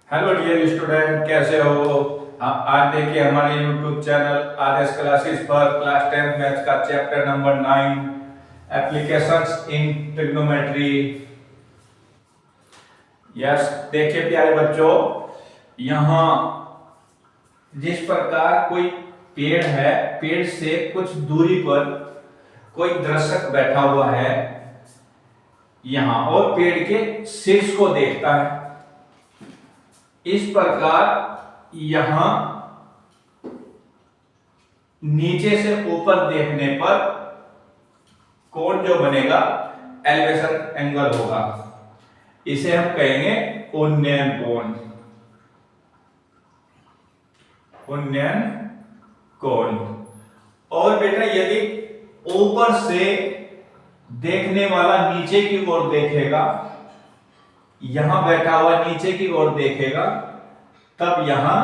Hello dear student, कैसे हो आज देखिए हमारे यूट्यूब चैनल आरएस क्लासेस पर क्लास 10 मैथ्स का chapter number 9 applications in trigonometry. Yes, देखिए प्यारे बच्चों, यहाँ जिस प्रकार कोई पेड़ है, पेड़ से कुछ दूरी पर कोई दर्शक बैठा हुआ है यहाँ और पेड़ के शीर्ष को देखता है। इस प्रकार यहां नीचे से ऊपर देखने पर कोण जो बनेगा एलिवेशन एंगल होगा, इसे हम कहेंगे उन्नयन कोण। उन्नयन कोण। और बेटा यदि ऊपर से देखने वाला नीचे की ओर देखेगा, यहां बैठा हुआ नीचे की ओर देखेगा, तब यहां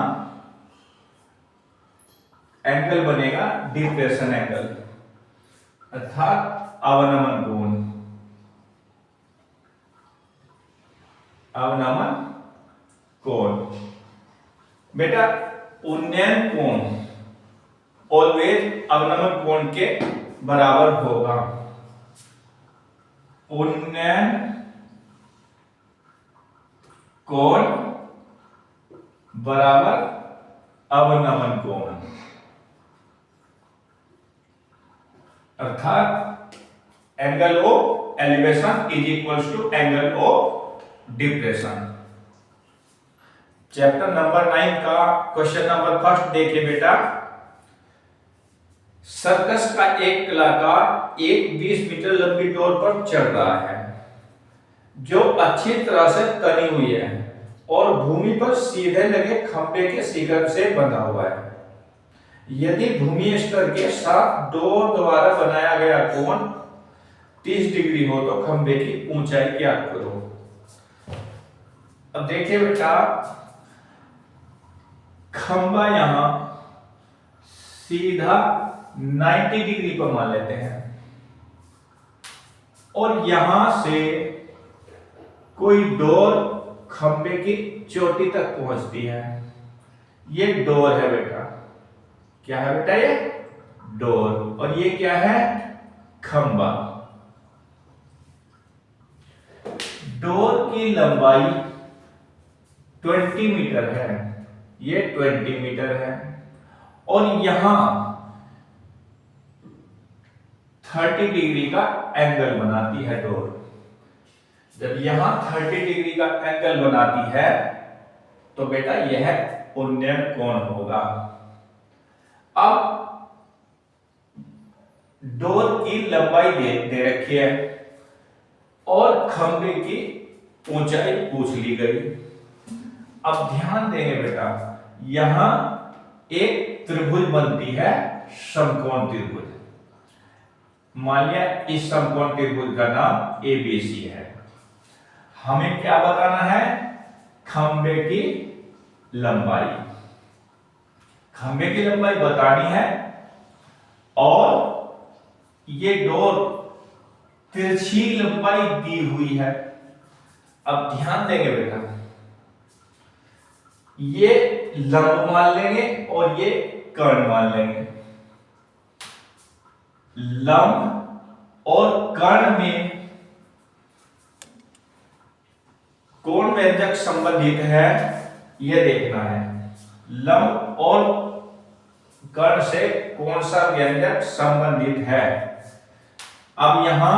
एंगल बनेगा डिप्रेशन एंगल अर्थात अवनमन कोण। अवनमन कोण। बेटा उन्नयन कोण ऑलवेज अवनमन कोण के बराबर होगा। उन्नयन कोण बराबर अवनमन कोण अर्थात angle of elevation is equals to angle of depression. Chapter number 9 का क्वेश्चन नंबर फर्स्ट देखिए बेटा। सर्कस का एक कलाकार एक 20 मीटर लंबी डोर पर चढ़ रहा है जो अच्छी तरह से तनी हुई है और भूमि पर सीधे लगे खंभे के शिखर से बंधा हुआ है। यदि भूमि स्तर के साथ डोर द्वारा बनाया गया कोण 30 डिग्री हो तो खंभे की ऊंचाई ज्ञात करो। अब देखिए बेटा, खंभा यहां सीधा 90 डिग्री पर मान लेते हैं और यहां से कोई डोर खंभे की चोटी तक पहुंचती है। ये डोर है बेटा। क्या है बेटा? ये डोर। और ये क्या है? खंभा। डोर की लंबाई 20 मीटर है, ये 20 मीटर है और यहां 30 डिग्री का एंगल बनाती है डोर। जब यहां 30 डिग्री का एंगल बनाती है तो बेटा यह उन्नयन कोण होगा। अब डोर की लंबाई दे रखी है और खंभे की ऊंचाई पूछ ली गई। अब ध्यान देंगे बेटा, यहां एक त्रिभुज बनती है, समकोण त्रिभुज। मान लिया इस समकोण त्रिभुज का नाम एबीसी है। हमें क्या बताना है? खंभे की लंबाई। खंभे की लंबाई बतानी है और ये डोर तिरछी लंबाई दी हुई है। अब ध्यान देंगे बेटा, ये लंब मान लेंगे और ये कर्ण मान लेंगे। लंब और कर्ण में कोण व्यंजक संबंधित है, यह देखना है। लंब और कर्ण से कौन सा व्यंजक संबंधित है। अब यहां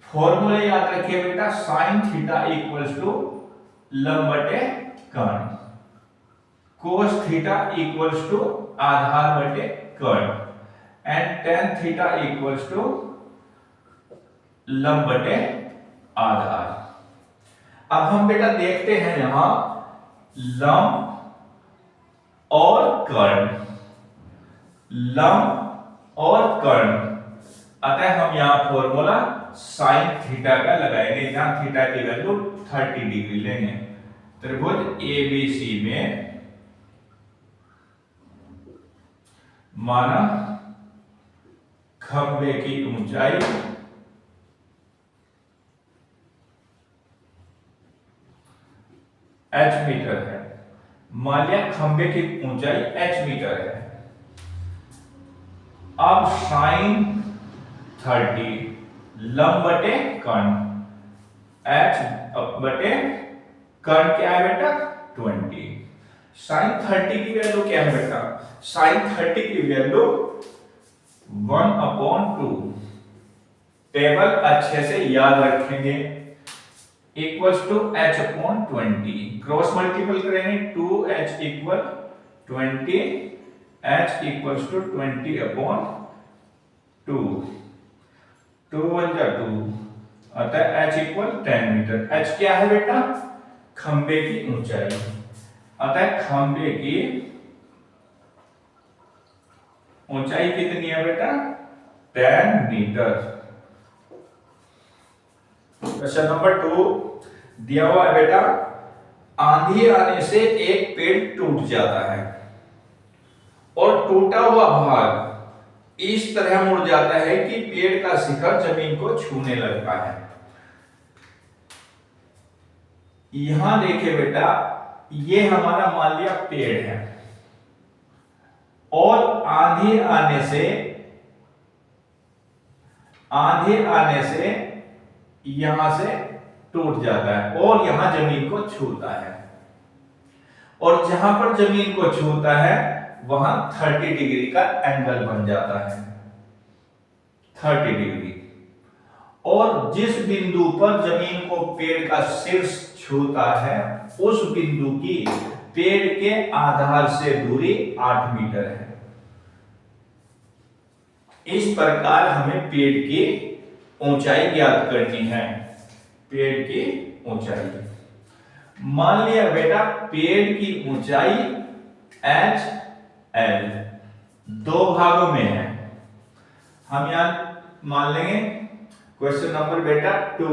फॉर्मूले याद रखिए बेटा, साइन थीटा इक्वल्स टू लंब बटे कर्ण, कोस थीटा इक्वल्स टू आधार बटे कर्ण and tan theta equals to लंब बटे आधार। अब हम बेटा देखते हैं यहां लंब और कर्ण, लंब और कर्ण, अतः हम यहां फॉर्मूला साइन थीटा का लगाएंगे, जहां थीटा की वैल्यू 30 डिग्री लेंगे। त्रिभुज एबीसी में माना खंभे की ऊंचाई h मीटर है, मान लिया खंबे की ऊंचाई h मीटर है। अब साइन 30 लंब बटे कर्ण, h बटे कर्ण क्या है बेटा 20। साइन 30 की वैल्यू क्या है बेटा, साइन 30 की वैल्यू 1/2। टेबल अच्छे से याद रखेंगे, equals to h/20। Cross multiple करेंगे 2h equal 20, h equals to 20/2, 2 1 जा 2, अतः h इक्वल 10 मीटर। h क्या है बेटा, खंबे की ऊंचाई, अतः खंबे की ऊंचाई कितनी है बेटा 10 मीटर। क्वेश्चन नंबर 2 दिया हुआ है बेटा, आंधी आने से एक पेड़ टूट जाता है और टूटा हुआ भाग इस तरह मुड़ जाता है कि पेड़ का शिखर जमीन को छूने लगता है। यहां देखिए बेटा, ये हमारा मान लिया पेड़ है और आंधी आने से यहां से टूट जाता है और यहां जमीन को छूता है, और जहां पर जमीन को छूता है वहां 30 डिग्री का एंगल बन जाता है, 30 डिग्री। और जिस बिंदु पर जमीन को पेड़ का शीर्ष छूता है उस बिंदु की पेड़ के आधार से दूरी 8 मीटर है। इस प्रकार हमें पेड़ की ऊंचाई ज्ञात करनी है, पेड़ की ऊंचाई। मान लिया बेटा पेड़ की ऊंचाई h l दो भागों में है, हम यहां मान लेंगे क्वेश्चन नंबर बेटा 2,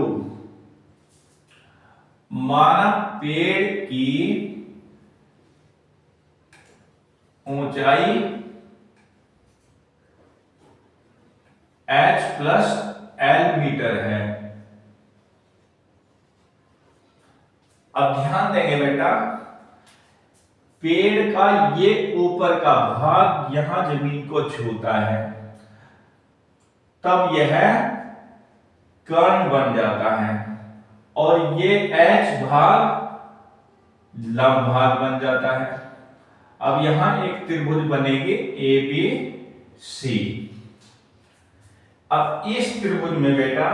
माना पेड़ की ऊंचाई h प्लस l मीटर है। अब ध्यान देंगे बेटा, पेड़ का ये ऊपर का भाग यहां जमीन को छूता है, तब यह कर्ण बन जाता है और ये h भाग लंब भाग बन जाता है। अब यहां एक त्रिभुज बनेगी ABC। अब इस त्रिभुज में बेटा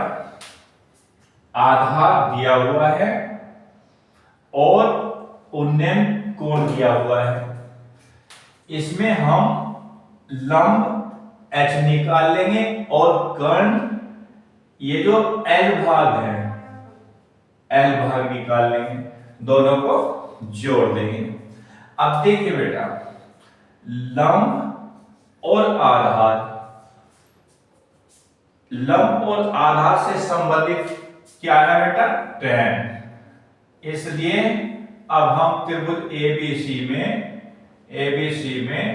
आधार दिया हुआ है और उन्नयन कोण दिया हुआ है, इसमें हम लंब h निकाल लेंगे और कर्ण ये जो l भाग है l भाग निकाल लेंगे, दोनों को जोड़ देंगे। अब देखिए बेटा, लंब और आधार, लंब और आधार से संबंधित क्या है बेटा tan, इसलिए अब हम त्रिभुज ABC में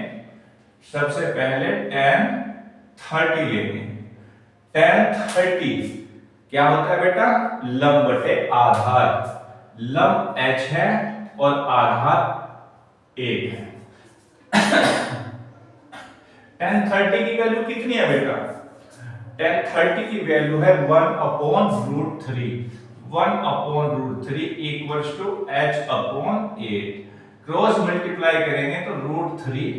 सबसे पहले tan 30 लेंगे। tan 30 क्या होता है बेटा, लंब बटे आधार, लंब h है और आधार 1 है। tan 30 की वैल्यू कितनी है बेटा, tan 30 की वैल्यू है 1/√3, 1/√3 equals to h/8। Cross multiply करेंगे तो √3,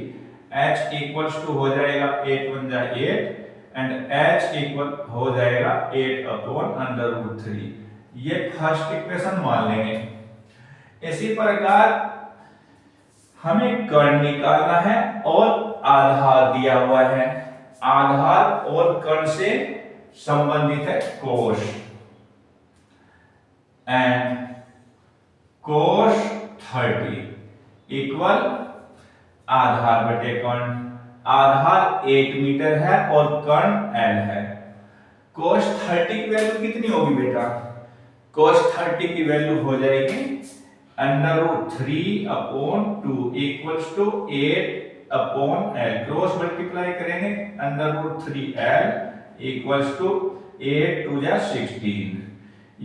h इक्वल्स टू हो जाएगा 8 1 जा 8 एंड h इक्वल हो जाएगा 8/√3। ये फर्स्ट इक्वेशन मान लेंगे। इसी प्रकार हमें कर्ण निकालना है और आधार दिया हुआ है, आधार और कर्ण से संबंधित है कोश, एंड कोश 30 इक्वल आधार बटे कर्ण। आधार 8 मीटर है और कर्ण l है। कोश 30 की वैल्यू कितनी होगी बेटा, कोश 30 की वैल्यू हो जाएगी √3/2 equals to 8/l। Cross multiply करेंगे √3l इक्वल्स टू 8 2 जा 16,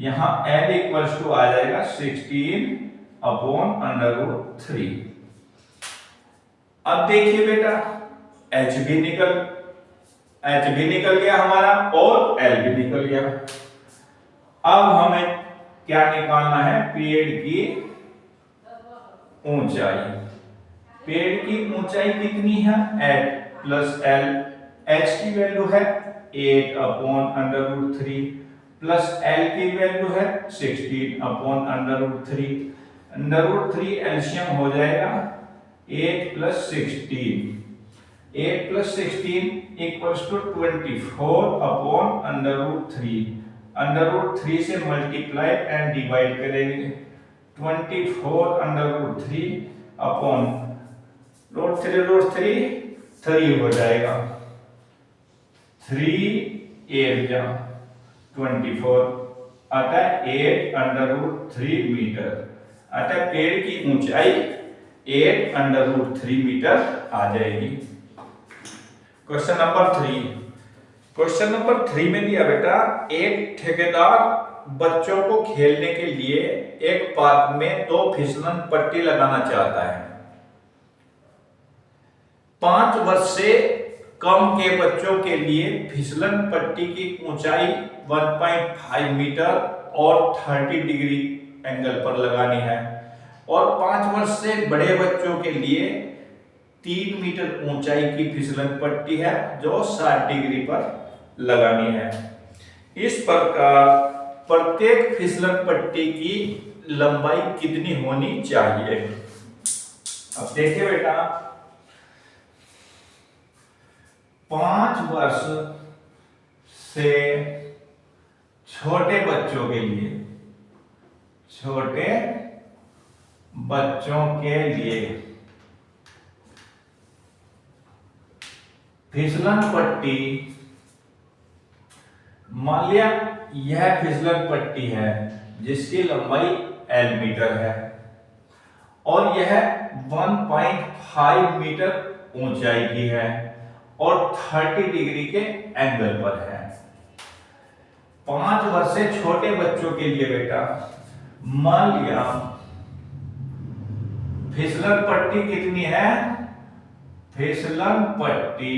यहां l इक्वल्स टू आ जाएगा 16 अपॉन अंडर रूट 3। अब देखिए बेटा एच भी निकल गया हमारा और एल भी निकल गया। अब हमें क्या निकालना है, पेड़ की ऊंचाई। पेड़ की ऊंचाई कितनी है, एच प्लस एल। एच की वैल्यू है 8 upon under root 3 plus L की वैल्यू है 16 upon under root 3। Under root 3 LCM हो जाएगा 8 plus 16। 8 plus 16 equals to 24 upon under root 3। Under root 3 से मल्टीप्लाई एंड डिवाइड करेंगे। 24 अंडर रूट 3 अपॉन रूट 3 हो जाएगा। 3 8 जा 24 अतः 8 अंडर रूट 3 मीटर। अतः पेड़ की ऊंचाई 8 अंडर रूट 3 मीटर आ जाएगी। Question number 3। क्वेश्चन नंबर 3 में दिया बेटा, एक ठेकेदार बच्चों को खेलने के लिए एक पार्क में 2 फिसलन पट्टी लगाना चाहता है। 5 वर्ष से कम के बच्चों के लिए फिसलन पट्टी की ऊंचाई 1.5 मीटर और 30 डिग्री एंगल पर लगानी है और 5 वर्ष से बड़े बच्चों के लिए 3 मीटर ऊंचाई की फिसलन पट्टी है जो 60 डिग्री पर लगानी है। इस प्रकार प्रत्येक फिसलन पट्टी की लंबाई कितनी होनी चाहिए। अब देखिए बेटा, 5 वर्ष से छोटे बच्चों के लिए फिसलन पट्टी, मान लिया यह फिसलन पट्टी है जिसकी लंबाई L मीटर है और यह 1.5 मीटर ऊंचाई की है और 30 डिग्री के एंगल पर है। 5 वर्ष से छोटे बच्चों के लिए बेटा मान लिया फिसलन पट्टी कितनी है, फिसलन पट्टी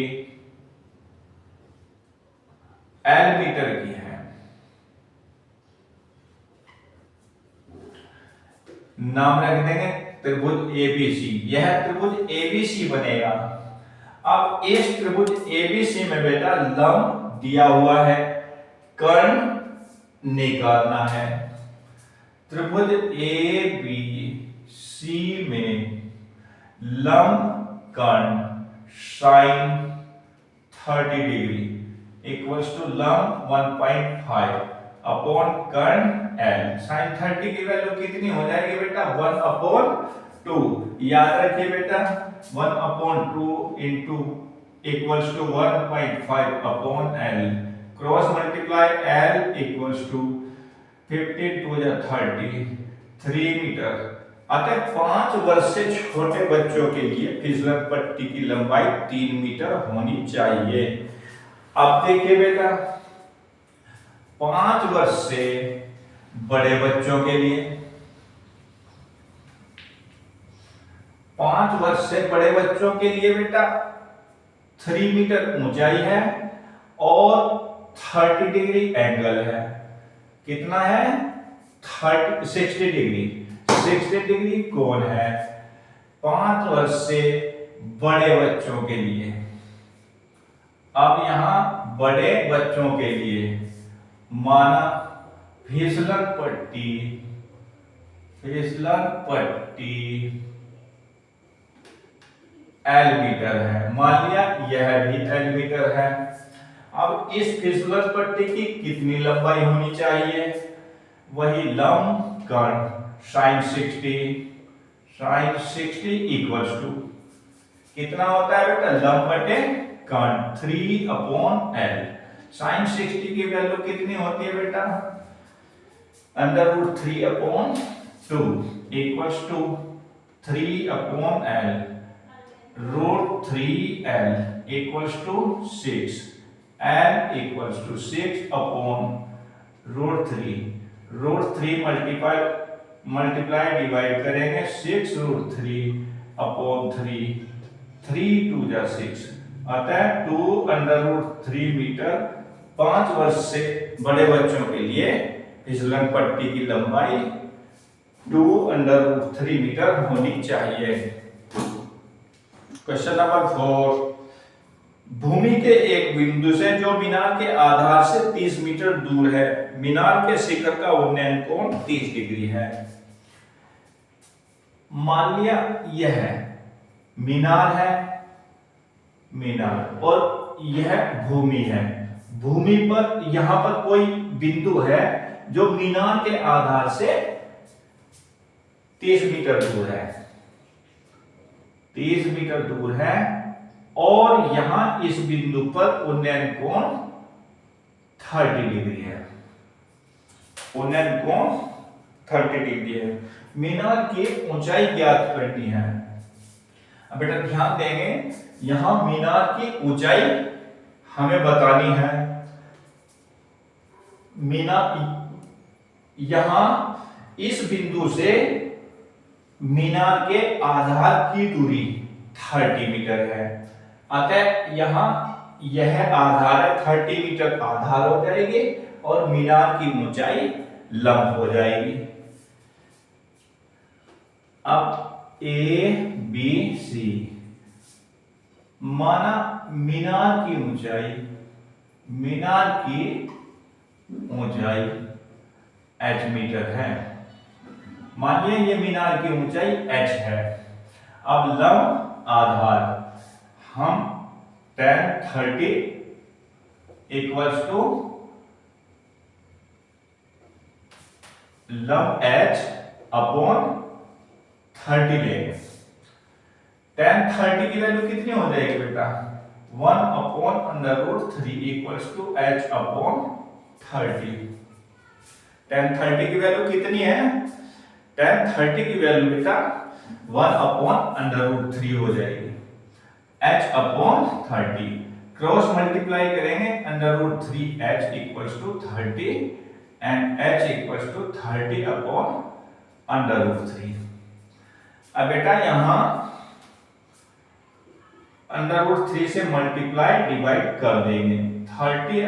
L मीटर की है। नाम रख देंगे त्रिभुज ABC। यह त्रिभुज ABC बनेगा। अब इस त्रिभुज ABC में बेटा लंब दिया हुआ है, कर्ण निकालना है। त्रिभुज ABC में लंब कर्ण साइन 30 डिग्री इक्वल्स टू लंब 1.5 अपॉन कर्ण L। साइन 30 की वैल्यू कितनी हो जाएगी बेटा, 1/2। याद रखिए बेटा 1/2 into equals to 1.5 upon L। Cross multiply L equals to 15 2 30 3 metre. अतः 5 वर्ष से छोटे बच्चों के लिए फिसलन पट्टी की लंबाई 3 मीटर होनी चाहिए। अब देखिए बेटा 5 वर्ष से बड़े बच्चों के लिए, 5 वर्ष से बड़े बच्चों के लिए बेटा 3 मीटर ऊंचाई है और 30 डिग्री एंगल है। कितना है, 60 डिग्री, 60 डिग्री कोण है 5 वर्ष से बड़े बच्चों के लिए। अब यहां बड़े बच्चों के लिए माना फिसलन पट्टी L मीटर है। मान लिया यह भी L मीटर है। अब इस फिसलन पट्टी की कितनी लंबाई होनी चाहिए, वही लंब कर्ण साइन 60 इक्वल्स टू कितना होता है बेटा, लंब बटे कर्ण 3/L। साइन 60 की वैल्यू कितनी होती है बेटा, √3/2 equals to 3/L। √3L equals to 6। L equals to 6/√3। √3 multiply multiply divide करेंगे 6√3/3, 3 2 जा 6, अतः 2√3 मीटर। 5 वर्ष से बड़े बच्चों के लिए फिसलन पट्टी की लंबाई 2√3 मीटर होनी चाहिए। क्वेश्चन नंबर 4, भूमि के एक बिंदु से जो मीनार के आधार से 30 मीटर दूर है, मीनार के शिखर का उन्नयन कोण 30 डिग्री है। मान लिया यह मीनार है, मीनार, और यह भूमि है। भूमि पर यहां पर कोई बिंदु है जो मीनार के आधार से 30 मीटर दूर है, 30 मीटर दूर है, और यहां इस बिंदु पर उन्नयन कोण 30 डिग्री है। उन्नयन कोण 30 डिग्री है। मीनार की ऊंचाई ज्ञात करनी है। अब बेटा ध्यान देंगे, यहां मीनार की ऊंचाई हमें बतानी है। मीनार यहां इस बिंदु से मीनार के आधार की दूरी 30 मीटर है, अतः यहां यह आधार है, 30 मीटर आधार हो जाएगी और मीनार की ऊंचाई लंब हो जाएगी। अब ABC माना मीनार की ऊंचाई h मीटर है। मानिए ये मीनार की ऊंचाई h है। अब लंब आधार हम tan 30 इक्वल्स टू लंब h अपॉन 30 लेंगे। tan 30 की वैल्यू कितनी हो जाएगी बेटा? 1/√3 equals to h upon 30। tan 30 की वैल्यू कितनी है? tan 30 की वैल्यू बेटा 1/√3 हो जाएगी, h अपॉन 30। क्रॉस मल्टीप्लाई करेंगे, √3h equals to 30 and h equals to 30 upon √3। अब बेटा यहां √3 से मल्टीप्लाई डिवाइड कर देंगे, 30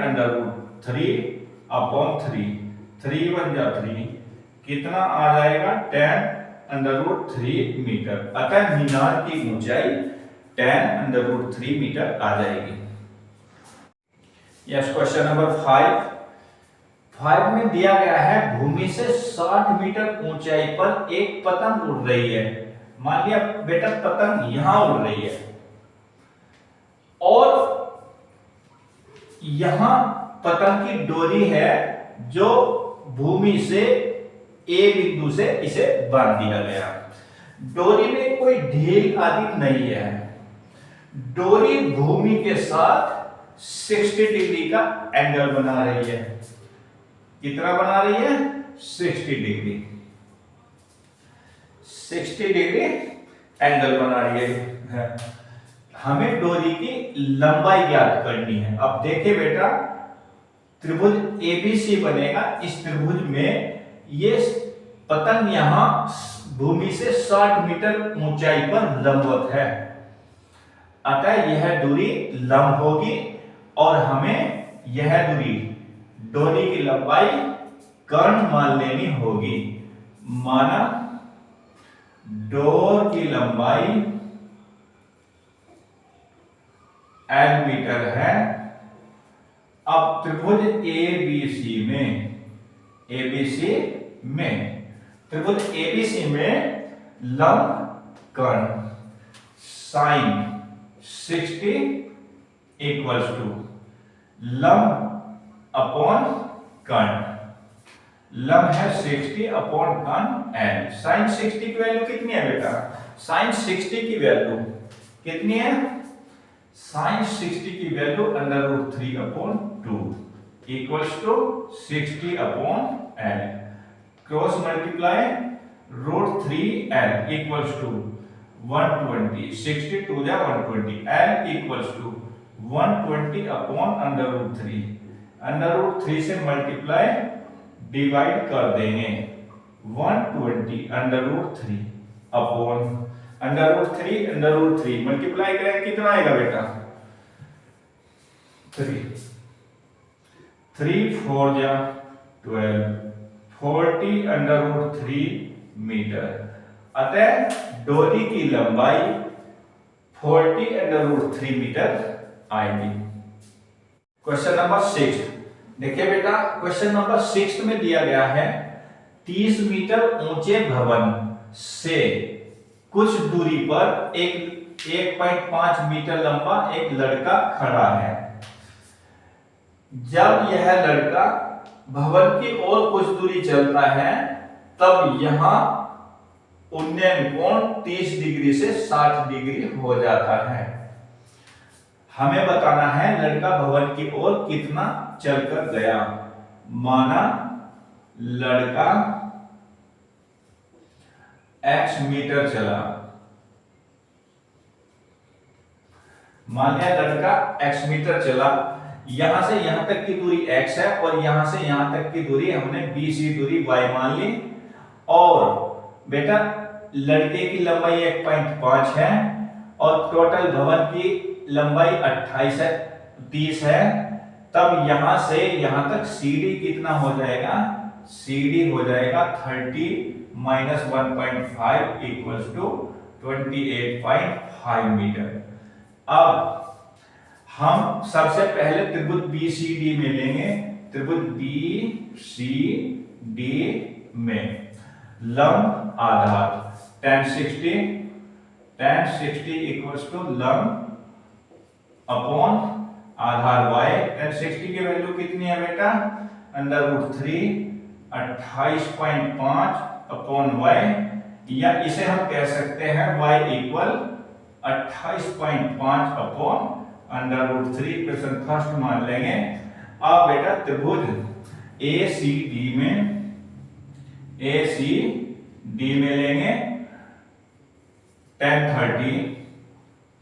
अपॉन 3, 3 1 जा 3, कितना आ जाएगा? tan√3 metre. अतः मीनार की ऊंचाई tan√3 मीटर आ जाएगी। यस, क्वेश्चन नंबर 5 में दिया गया है भूमि से 60 मीटर ऊंचाई पर एक पतंग उड़ रही है। मान लिया बेटा पतंग यहां उड़ रही है और यहां पतंग की डोरी है जो भूमि से ए बिंदु से इसे बांध दिया गया। डोरी में कोई ढील आदि नहीं है। डोरी भूमि के साथ 60 डिग्री का एंगल बना रही है। कितना बना रही है? 60 डिग्री, 60 डिग्री एंगल बना रही है। हमें डोरी की लंबाई ज्ञात करनी है। अब देखिए बेटा, त्रिभुज ABC बनेगा। इस त्रिभुज में ये पतंग यहां भूमि से 60 मीटर ऊंचाई पर लंबवत है, अतः यह दूरी लंब होगी और हमें यह दूरी डोरी की लंबाई कर्ण मान लेनी होगी। माना डोर की लंबाई L मीटर है। अब त्रिभुज ABC में लंब कर्ण साइन 60 इक्वल्स टू लंब अपॉन कर्ण। लंब है 60 अपॉन कर्ण L। साइन 60 की वैल्यू कितनी है बेटा? साइन 60 की वैल्यू कितनी है? साइन 60 की value √3/2 equals to 60 upon L। Cross multiply √3L equals to 120, 60 2 जा 120, L इक्वल्स टू 120 अपॉन √3। √3 से मल्टीप्लाई डिवाइड कर देंगे, 120 √3 अपॉन √3 मल्टीप्लाई करें कितना आएगा बेटा 3 4 जा 12 40 √3 मीटर। अतः डोरी की लंबाई 40 √3 मीटर आएगी। क्वेश्चन नंबर 6 देखिए बेटा, क्वेश्चन नंबर 6 में दिया गया है 30 मीटर ऊंचे भवन से कुछ दूरी पर एक 1.5 मीटर लंबा एक लड़का खड़ा है। जब यह लड़का भवन की ओर कुछ दूरी चलता है तब यहां उन्नयन कोण 30 डिग्री से 60 डिग्री हो जाता है। हमें बताना है लड़का भवन की ओर कितना चलकर गया। माना लड़का x मीटर चला, मान लिया लड़का x मीटर चला, यहां से यहां तक की दूरी x है और यहां से यहां तक की दूरी हमने BC दूरी y मान ली। और बेटा लड़के की लंबाई 1.5 है और टोटल भवन की लंबाई 28 है 30 है। तब यहां से यहां तक CD कितना हो जाएगा, CD हो जाएगा 30 माइनस 1.5 इक्वल्स टू 28.5 मीटर। अब हम सबसे पहले त्रिभुज BCD में लेंगे। त्रिभुज BCD में लंब आधार tan 60 इक्वल्स टू लंब अपॉन आधार y। tan 60 की वैल्यू कितनी है बेटा √3 28.5 अपॉन y, या इसे हम कह सकते हैं y equal 28.5 upon √3 question first मान लेंगे। अब बेटा त्रिभुज ACD में लेंगे tan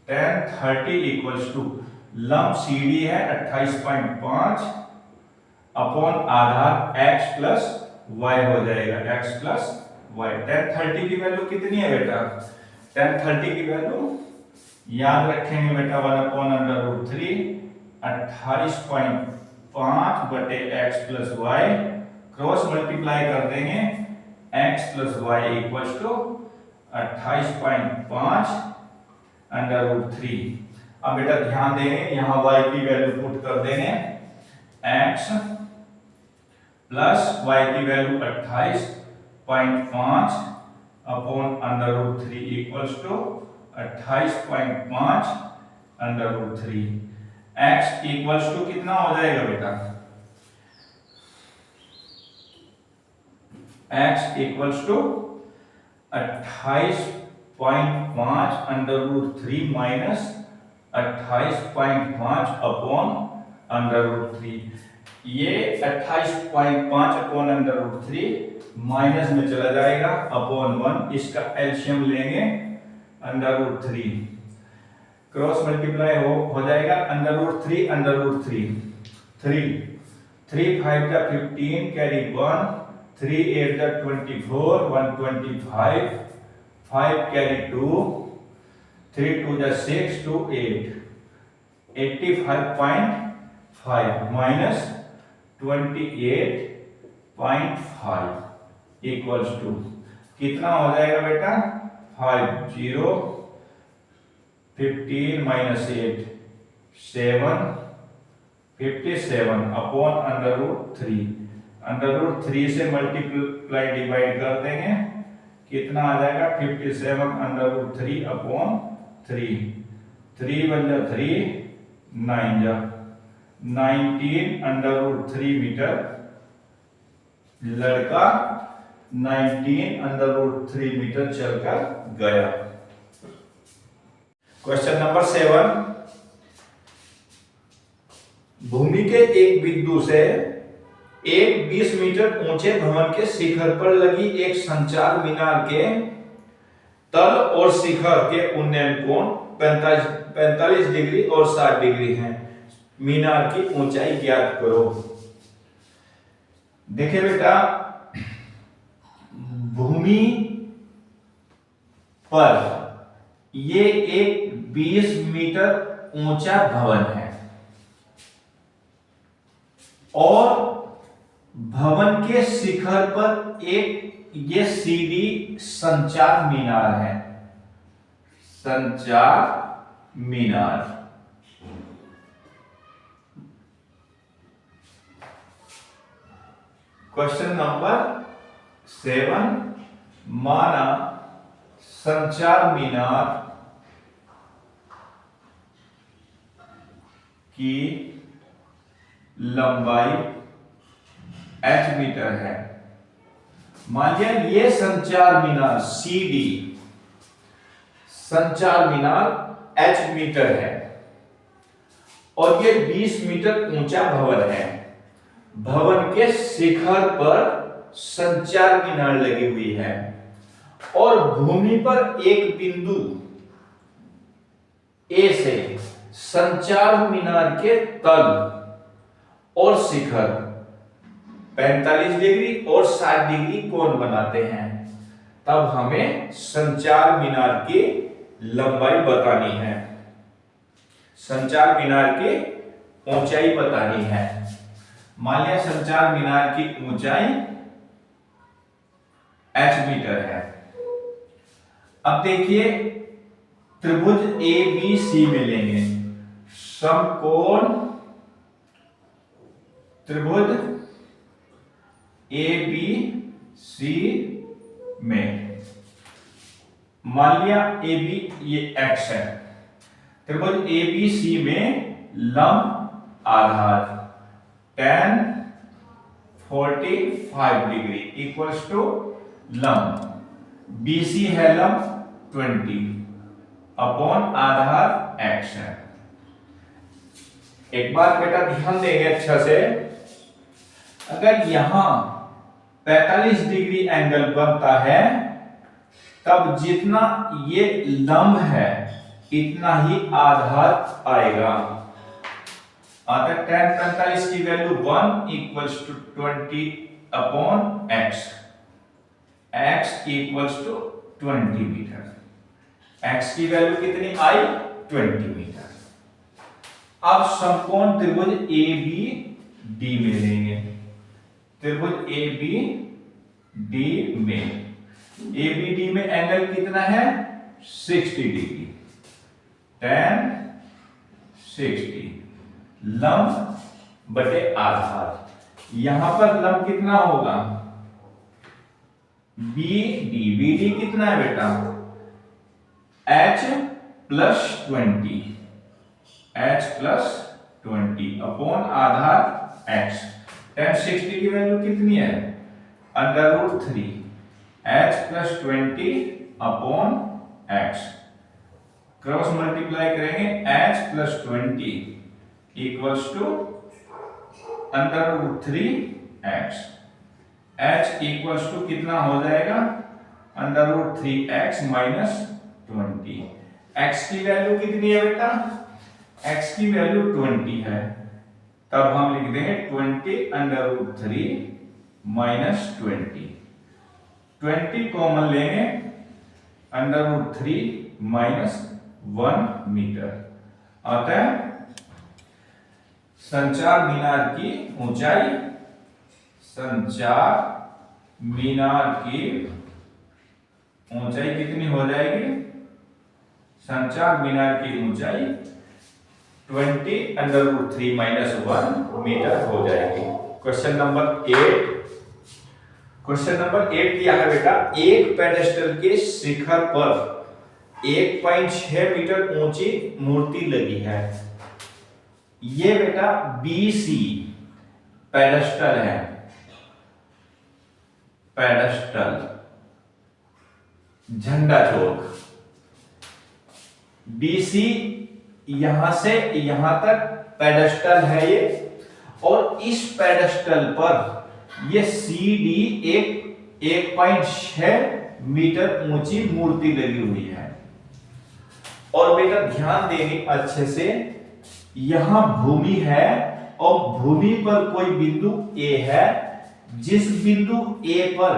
30 इक्वल्स टू लंब CD है 28.5 अपॉन आधार x प्लस y हो जाएगा, x प्लस y। tan 30 की वैल्यू कितनी है बेटा, tan 30 की वैल्यू याद रखेंगे बेटा 1/√3 28.5 बटे x plus y, cross multiply कर देंगे x plus y equals to 28.5 √3। अब बेटा ध्यान देंगे यहां y की वैल्यू पुट कर देंगे, x प्लस y की value 28.5 upon √3 equals to 28.5 √3। x equals to कितना हो जाएगा बेटा, x equals to 28.5 √3 minus 28.5 upon √3। ये 28.5 अपॉन √3 माइनस में चला जाएगा अपॉन 1, इसका एलसीएम लेंगे √3, क्रॉस मल्टीप्लाई हो जाएगा √3 3 5 का 15 कैरी 1 3 8 का 24 125 5 कैरी 2 3 2 जा 6 2 8 85.5 माइनस 28.5 इक्वल्स टू कितना हो जाएगा बेटा 50 15 माइनस 8 7 57 अपॉन √3 से मल्टीप्लाई डिवाइड कर देंगे, कितना आ जाएगा 57 √3 अपॉन 3 3 बन जा 3 9 जा 19 √3 मीटर। लड़का 19 √3 मीटर चलकर गया। क्वेश्चन नंबर 7, भूमि के एक बिंदु से एक 20 मीटर ऊंचे भवन के शिखर पर लगी एक संचार मीनार के तल और शिखर के उन्नयन कोण 45 डिग्री और 60 डिग्री है। मीनार की ऊंचाई ज्ञात करो। देखिए बेटा भूमि पर ये एक 20 मीटर ऊंचा भवन है और भवन के शिखर पर एक ये सीढ़ी संचार मीनार है। संचार मीनार। क्वेश्चन नंबर 7, माना संचार मीनार की लंबाई h मीटर है। मान लिया ये संचार मीनार सीडी संचार मीनार h मीटर है और ये 20 मीटर ऊंचा भवन है। भवन के शिखर पर संचार मीनार लगी हुई है और भूमि पर एक बिंदु ए से संचार मीनार के तल और शिखर 45 डिग्री और 60 डिग्री कोण बनाते हैं। तब हमें संचार मीनार की लंबाई बतानी है, संचार मीनार की ऊंचाई बतानी है। मान लिया संचार मीनार की ऊंचाई h मीटर है। अब देखिए त्रिभुज ABC में लेंगे समकोण त्रिभुज ABC में मान लिया AB ये x है। त्रिभुज ABC में लंब आधार tan 45 डिग्री इक्वल्स टू लंब BC है लंब 20 अपॉन आधार x है। एक बार बेटा ध्यान देंगे अच्छा से, अगर यहां 45 डिग्री एंगल बनता है तब जितना ये लंब है इतना ही आधार आएगा। अतः tan 45 की value 1 equals to 20 upon x, x equals to 20 metre. x की वैल्यू कितनी आई 20 मीटर। अब समकोण त्रिभुज ABD में लेंगे। त्रिभुज ABD में ABD में एंगल कितना है 60 डिग्री tan 60 लंब बटे आधार। यहां पर लंब कितना होगा BD कितना है बेटा h प्लस 20 अपॉन आधार x। tan 60 की वैल्यू कितनी है √3 h plus 20 upon x। Cross multiply करेंगे h plus 20 equals to √3x। h equals to कितना हो जाएगा √3x माइनस 20। x की वैल्यू कितनी है बेटा x की वैल्यू 20 है, तब हम लिख देंगे 20 √3 माइनस 20 कॉमन लेंगे √3 माइनस 1 मीटर। अतः संचार मीनार की ऊंचाई कितनी हो जाएगी? संचार मीनार की ऊंचाई 20 √3 माइनस 1 मीटर हो जाएगी। क्वेश्चन नंबर 8 क्या है बेटा, एक पेडेस्टल के शिखर पर 1.6 मीटर ऊंची मूर्ति लगी है। ये बेटा BC पेडेस्टल है, पेडेस्टल झंडा चौक। BC यहां से यहां तक पेडेस्टल है ये, और इस पेडेस्टल पर ये CD एक 1.6 मीटर ऊंची मूर्ति लगी हुई है। और बेटा ध्यान देंगे अच्छे से, यहां भूमि है और भूमि पर कोई बिंदु A है, जिस बिंदु A पर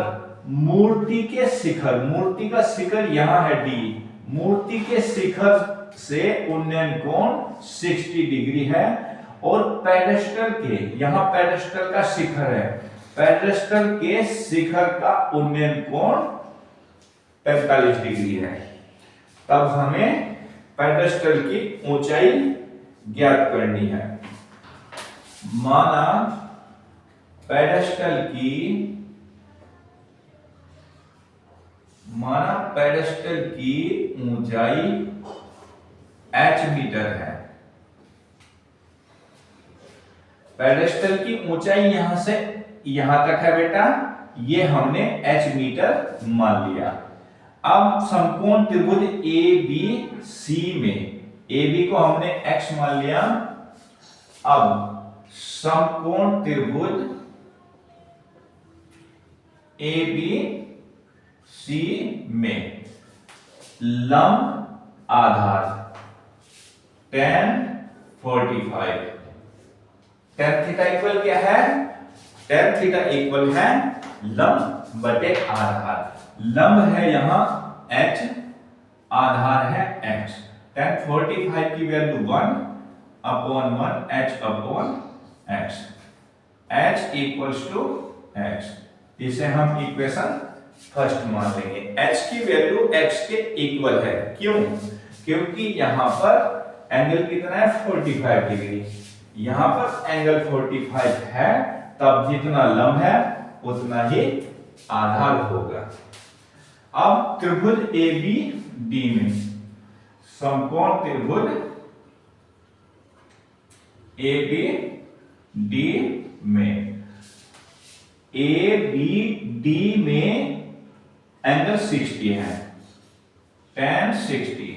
मूर्ति के शिखर, मूर्ति का शिखर यहां है डी, मूर्ति के शिखर से उन्नयन कोण 60 डिग्री है, और पेडेस्टल के, यहां पेडेस्टल का शिखर है, पेडेस्टल के शिखर का उन्नयन कोण 45 डिग्री है। तब हमें पेडेस्टल की ऊंचाई ज्ञात करनी है। माना पेडेस्टल की ऊंचाई h मीटर है। पेडेस्टल की ऊंचाई यहां से यहां तक है बेटा, ये हमने h मीटर मान लिया। अब समकोण त्रिभुज ABC में, AB को हमने x मान लिया। अब समकोण त्रिभुज ABC में लंब आधार tan 45, tan थीटा इक्वल क्या है? tan थीटा इक्वल है लंब बटे आधार। लंब है यहां h, आधार है x। tan 45 की value 1/1 h/x, h equals to x। इसे हम इक्वेशन फर्स्ट मान लेंगे। h की वैल्यू x के इक्वल है, क्यों? क्योंकि यहां पर एंगल कितना है? 45 डिग्री। यहां पर एंगल 45 है, तब जितना लंब है उतना ही आधार होगा। अब त्रिभुज ABD में, समकोण त्रिभुज ABD में, ABD में एंगल 60 है, tan 60।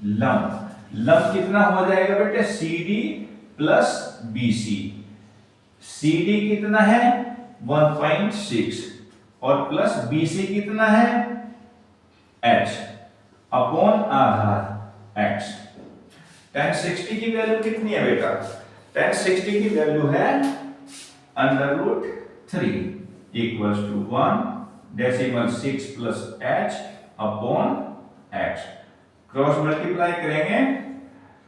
लंब कितना हो जाएगा बेटे? CD plus BC। CD कितना है? 1.6, और प्लस BC कितना है? h अपॉन आधार x। tan 60 की वैल्यू कितनी है बेटा? tan 60 की वैल्यू है √3 equals to 1/6 plus h upon x। Cross multiply करेंगे,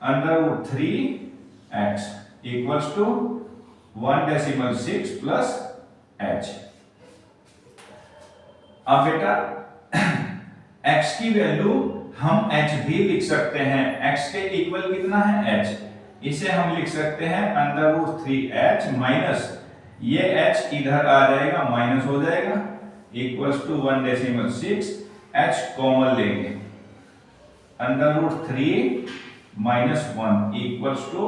√3x equals to 1/6 plus h। अब बेटा x की वैल्यू हम h भी लिख सकते हैं। x के इक्वल कितना है? h। इसे हम लिख सकते हैं √3h माइनस, ये h इधर आ जाएगा, माइनस हो जाएगा, इक्वल्स टू 1/6, h कॉमन लेंगे, √3 minus 1 equals to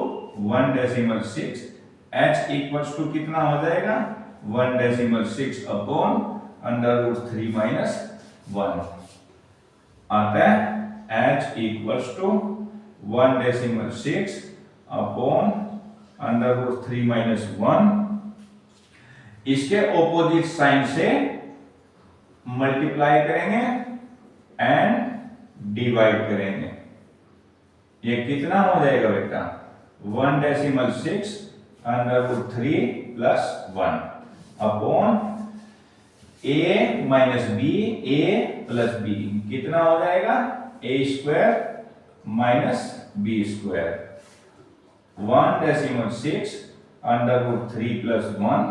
1/6, h equals to कितना हो जाएगा? 1/6 अपॉन √3 माइनस 1 आता है h equals to 1/6 upon √3 minus 1। इसके ऑपोजिट साइन से मल्टीप्लाई करेंगे एंड डिवाइड करेंगे। ये कितना हो जाएगा बेटा? 1/6 √3 plus 1 upon a minus B, a plus B कितना हो जाएगा? a² minus b², 1/6 √3 plus 1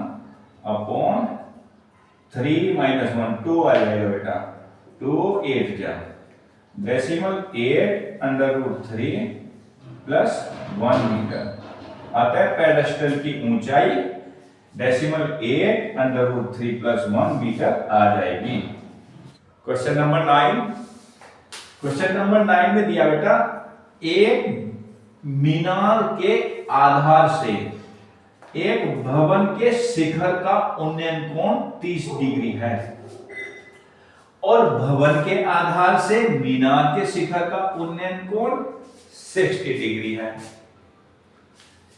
upon 3 minus 1, 2 आ जाएगा बेटा, 2 8 जा, डेसिमल 8 √3 प्लस 1 मीटर आता है। पेडेस्टल की ऊंचाई डेसिमल 8 √3 प्लस 1 मीटर आ जाएगी। क्वेश्चन नंबर 9, क्वेश्चन नंबर 9 में दिया बेटा, एक मीनार के आधार से एक भवन के शिखर का उन्नयन कोण 30 डिग्री है, और भवन के आधार से मीनार के शिखर का उन्नयन कोण 60 डिग्री है।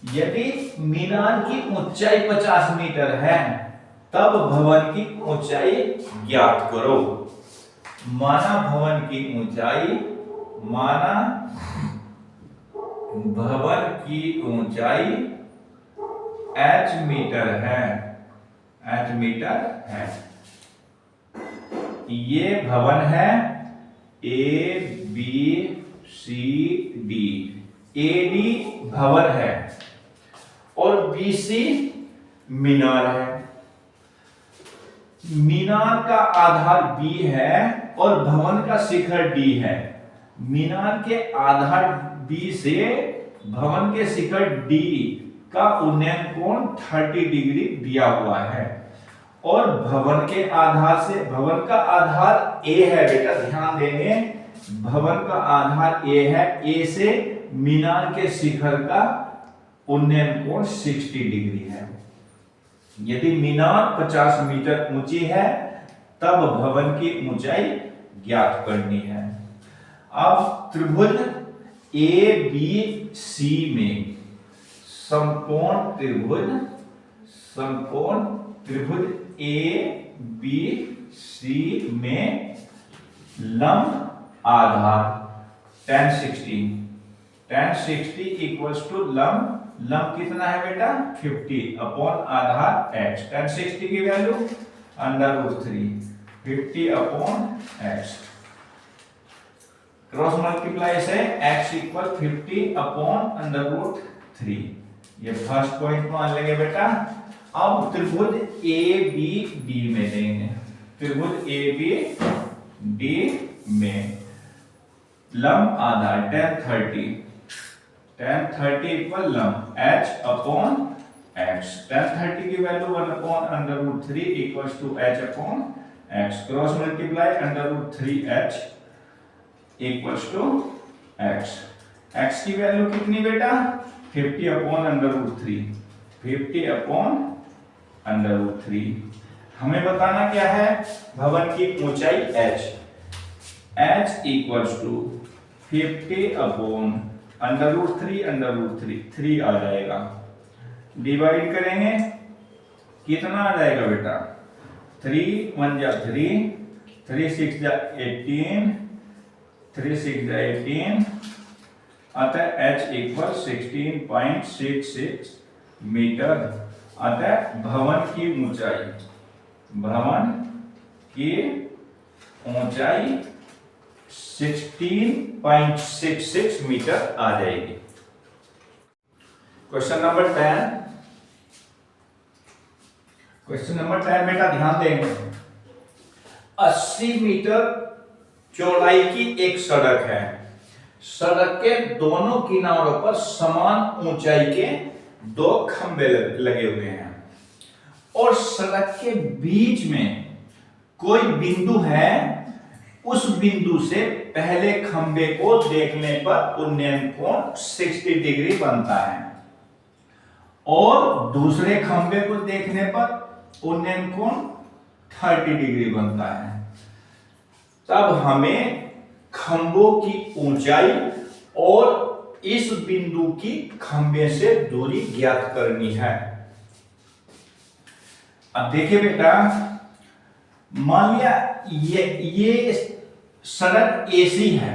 यदि मीनार की ऊंचाई 50 मीटर है, तब भवन की ऊंचाई ज्ञात करो। माना भवन की ऊंचाई h मीटर है, ये भवन है A B C D, A D भवन है और बी सी मीनार है। मीनार का आधार बी है और भवन का शिखर डी है। मीनार के आधार बी से भवन के शिखर डी का उन्नयन कोण 30 डिग्री दिया हुआ है और भवन के आधार से, भवन का आधार ए है बेटा, ध्यान देंगे, भवन का आधार ए है, ए से मीनार के शिखर का उन्नयन कोण 60 डिग्री है। यदि मीनार 50 मीटर ऊंची है तब भवन की ऊंचाई ज्ञात करनी है। अब त्रिभुज ए बी सी में समकोण त्रिभुज ए बी सी में लंब आधार tan 60 इक्वल्स टू लंब कितना है बेटा 50 अपॉन आधार x। tan 60 की value √3, 50 upon x, cross multiply से x इक्वल 50 अपॉन √3। ये फर्स्ट पॉइंट मान लेंगे बेटा। अब त्रिभुज ए बी डी में लेंगे, त्रिभुज ए बी डी में लंब आधार tan 30 इक्वल लंब h अपॉन x। tan 30 की value 1 upon √3 equals to h upon x, cross multiply √3h equals to x। x की वैल्यू कितनी बेटा 50 अपॉन √3, 50 अपॉन √3। हमें बताना क्या है, भवन की ऊंचाई h इक्वल्स टू 50 अपॉन √3, 3 आ जाएगा, डिवाइड करेंगे कितना आ जाएगा बेटा 3 1 जा 3, 3 6 जा 18, 3 6 जा 18, अतः h इक्वल 16.66 मीटर। अतः भवन की ऊंचाई 16.66 मीटर आ जाएगी। क्वेश्चन नंबर 10 बेटा ध्यान देंगे। 80 मीटर चौड़ाई की एक सड़क है। सड़क के दोनों किनारों पर समान ऊंचाई के 2 खंभे लगे हुए हैं और सड़क के बीच में कोई बिंदु है। उस बिंदु से पहले खंभे को देखने पर उन्नयन कोण 60 डिग्री बनता है और दूसरे खंभे को देखने पर उन्नयन कोण 30 डिग्री बनता है। तब हमें खंभों की ऊंचाई और इस बिंदु की खंभे से दूरी ज्ञात करनी है। अब देखिए बेटा, मान लिया ये सड़क एसी है।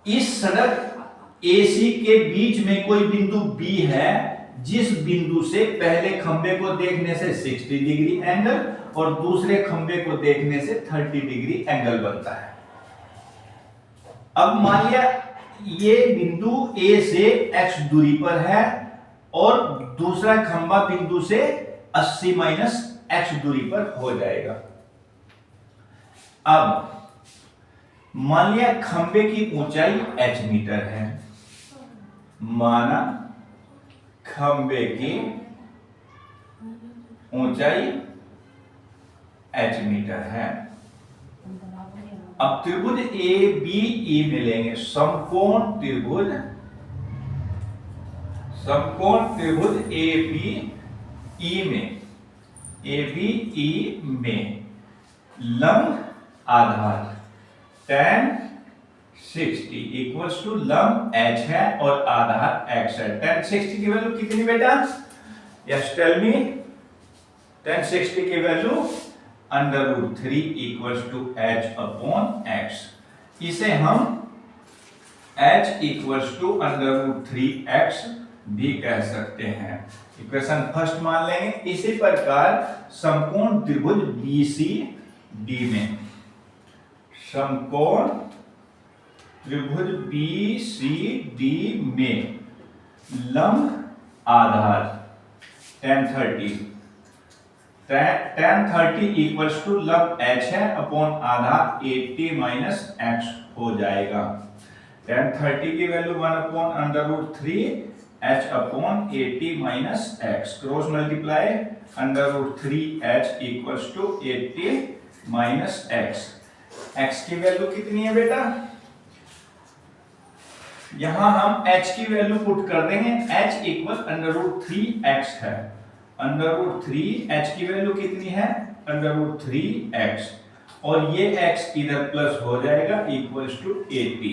इस सड़क एसी के बीच में कोई बिंदु बी है, जिस बिंदु से पहले खंभे को देखने से 60 डिग्री एंगल और दूसरे खंभे को देखने से 30 डिग्री एंगल बनता है। अब मान लिया ये बिंदु A से x दूरी पर है और दूसरा खंभा बिंदु से 80 माइनस x दूरी पर हो जाएगा। अब मान लिया खंभे की ऊंचाई h मीटर है। माना खंभे की ऊंचाई h मीटर है। अब त्रिभुज ए बी ई में लेंगे समकोण त्रिभुज ए बी ई में लंब आधार tan 60 इक्वल्स टू लंब h है और आधार x है। tan 60 की वैल्यू कितनी बेटा? Yes tell me. tan 60 की value √3 equals to h upon x। इसे हम h इक्वल्स टू √3x भी कह सकते हैं। इक्वेशन फर्स्ट मान लेंगे। इसी प्रकार समकोण त्रिभुज BC डी में, समकोण त्रिभुज बी सी डी में लंब आधार tan 30 इक्वल्स टू लंब h है अपॉन आधार 80 माइनस x हो जाएगा। tan 30 की value 1 upon under root 3 h upon 80 minus x, cross multiply under root 3 h equals to 80 minus x। x की वैल्यू कितनी है बेटा? यहां हम h की वैल्यू पुट कर देंगे, h equal under root 3x है। अंडर रूट 3 h की वैल्यू कितनी है? अंडर रूट 3x, और ये x इधर प्लस हो जाएगा equals to 80।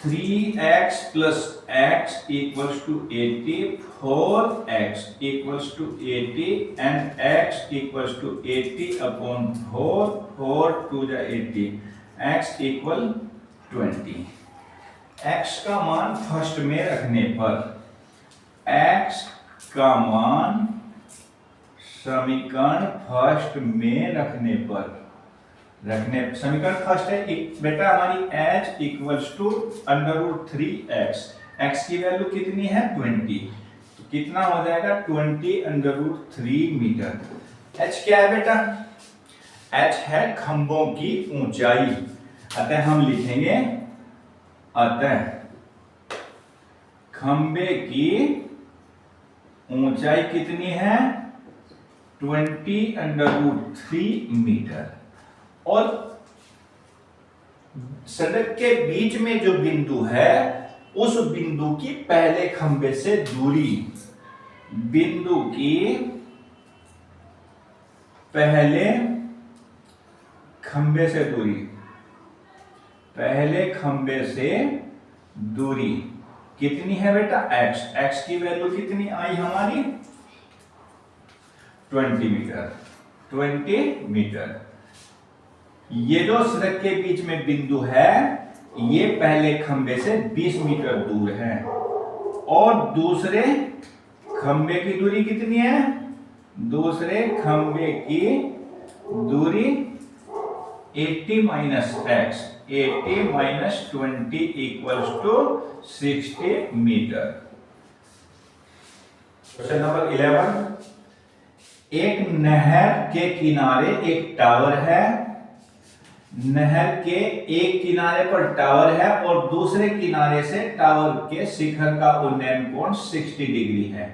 3x plus x equals to 80, 4x equals to 80 and x equals to 80 upon 4, 4 2 जा 80, x इक्वल 20। x का मान फर्स्ट में रखने पर, x का मान समीकरण फर्स्ट में रखने पर, समीकरण फर्स्ट है बेटा हमारी h equals to under root 3x, x की वैल्यू कितनी है 20, तो कितना हो जाएगा 20 अंडर रूट 3 मीटर। h क्या है बेटा? h है खंभों की ऊंचाई, अतः हम लिखेंगे अतः खंबे की ऊंचाई कितनी है 20 अंडर रूट 3 मीटर, और सड़क के बीच में जो बिंदु है उस बिंदु की पहले खंबे से दूरी, बिंदु की पहले खंबे से दूरी, पहले खंबे से दूरी कितनी है बेटा x, x की वैल्यू कितनी आई हमारी 20 मीटर, 20 मीटर। ये जो सड़क के बीच में बिंदु है ये पहले खंबे से 20 मीटर दूर है, और दूसरे खंबे की दूरी कितनी है? दूसरे खंबे की दूरी 80 minus x, 80 minus 20 equals to 60 metre. Question number 11, एक नहर के किनारे एक टावर है, नहर के एक किनारे पर टावर है और दूसरे किनारे से टावर के शिखर का उन्नयन कोण 60 डिग्री है।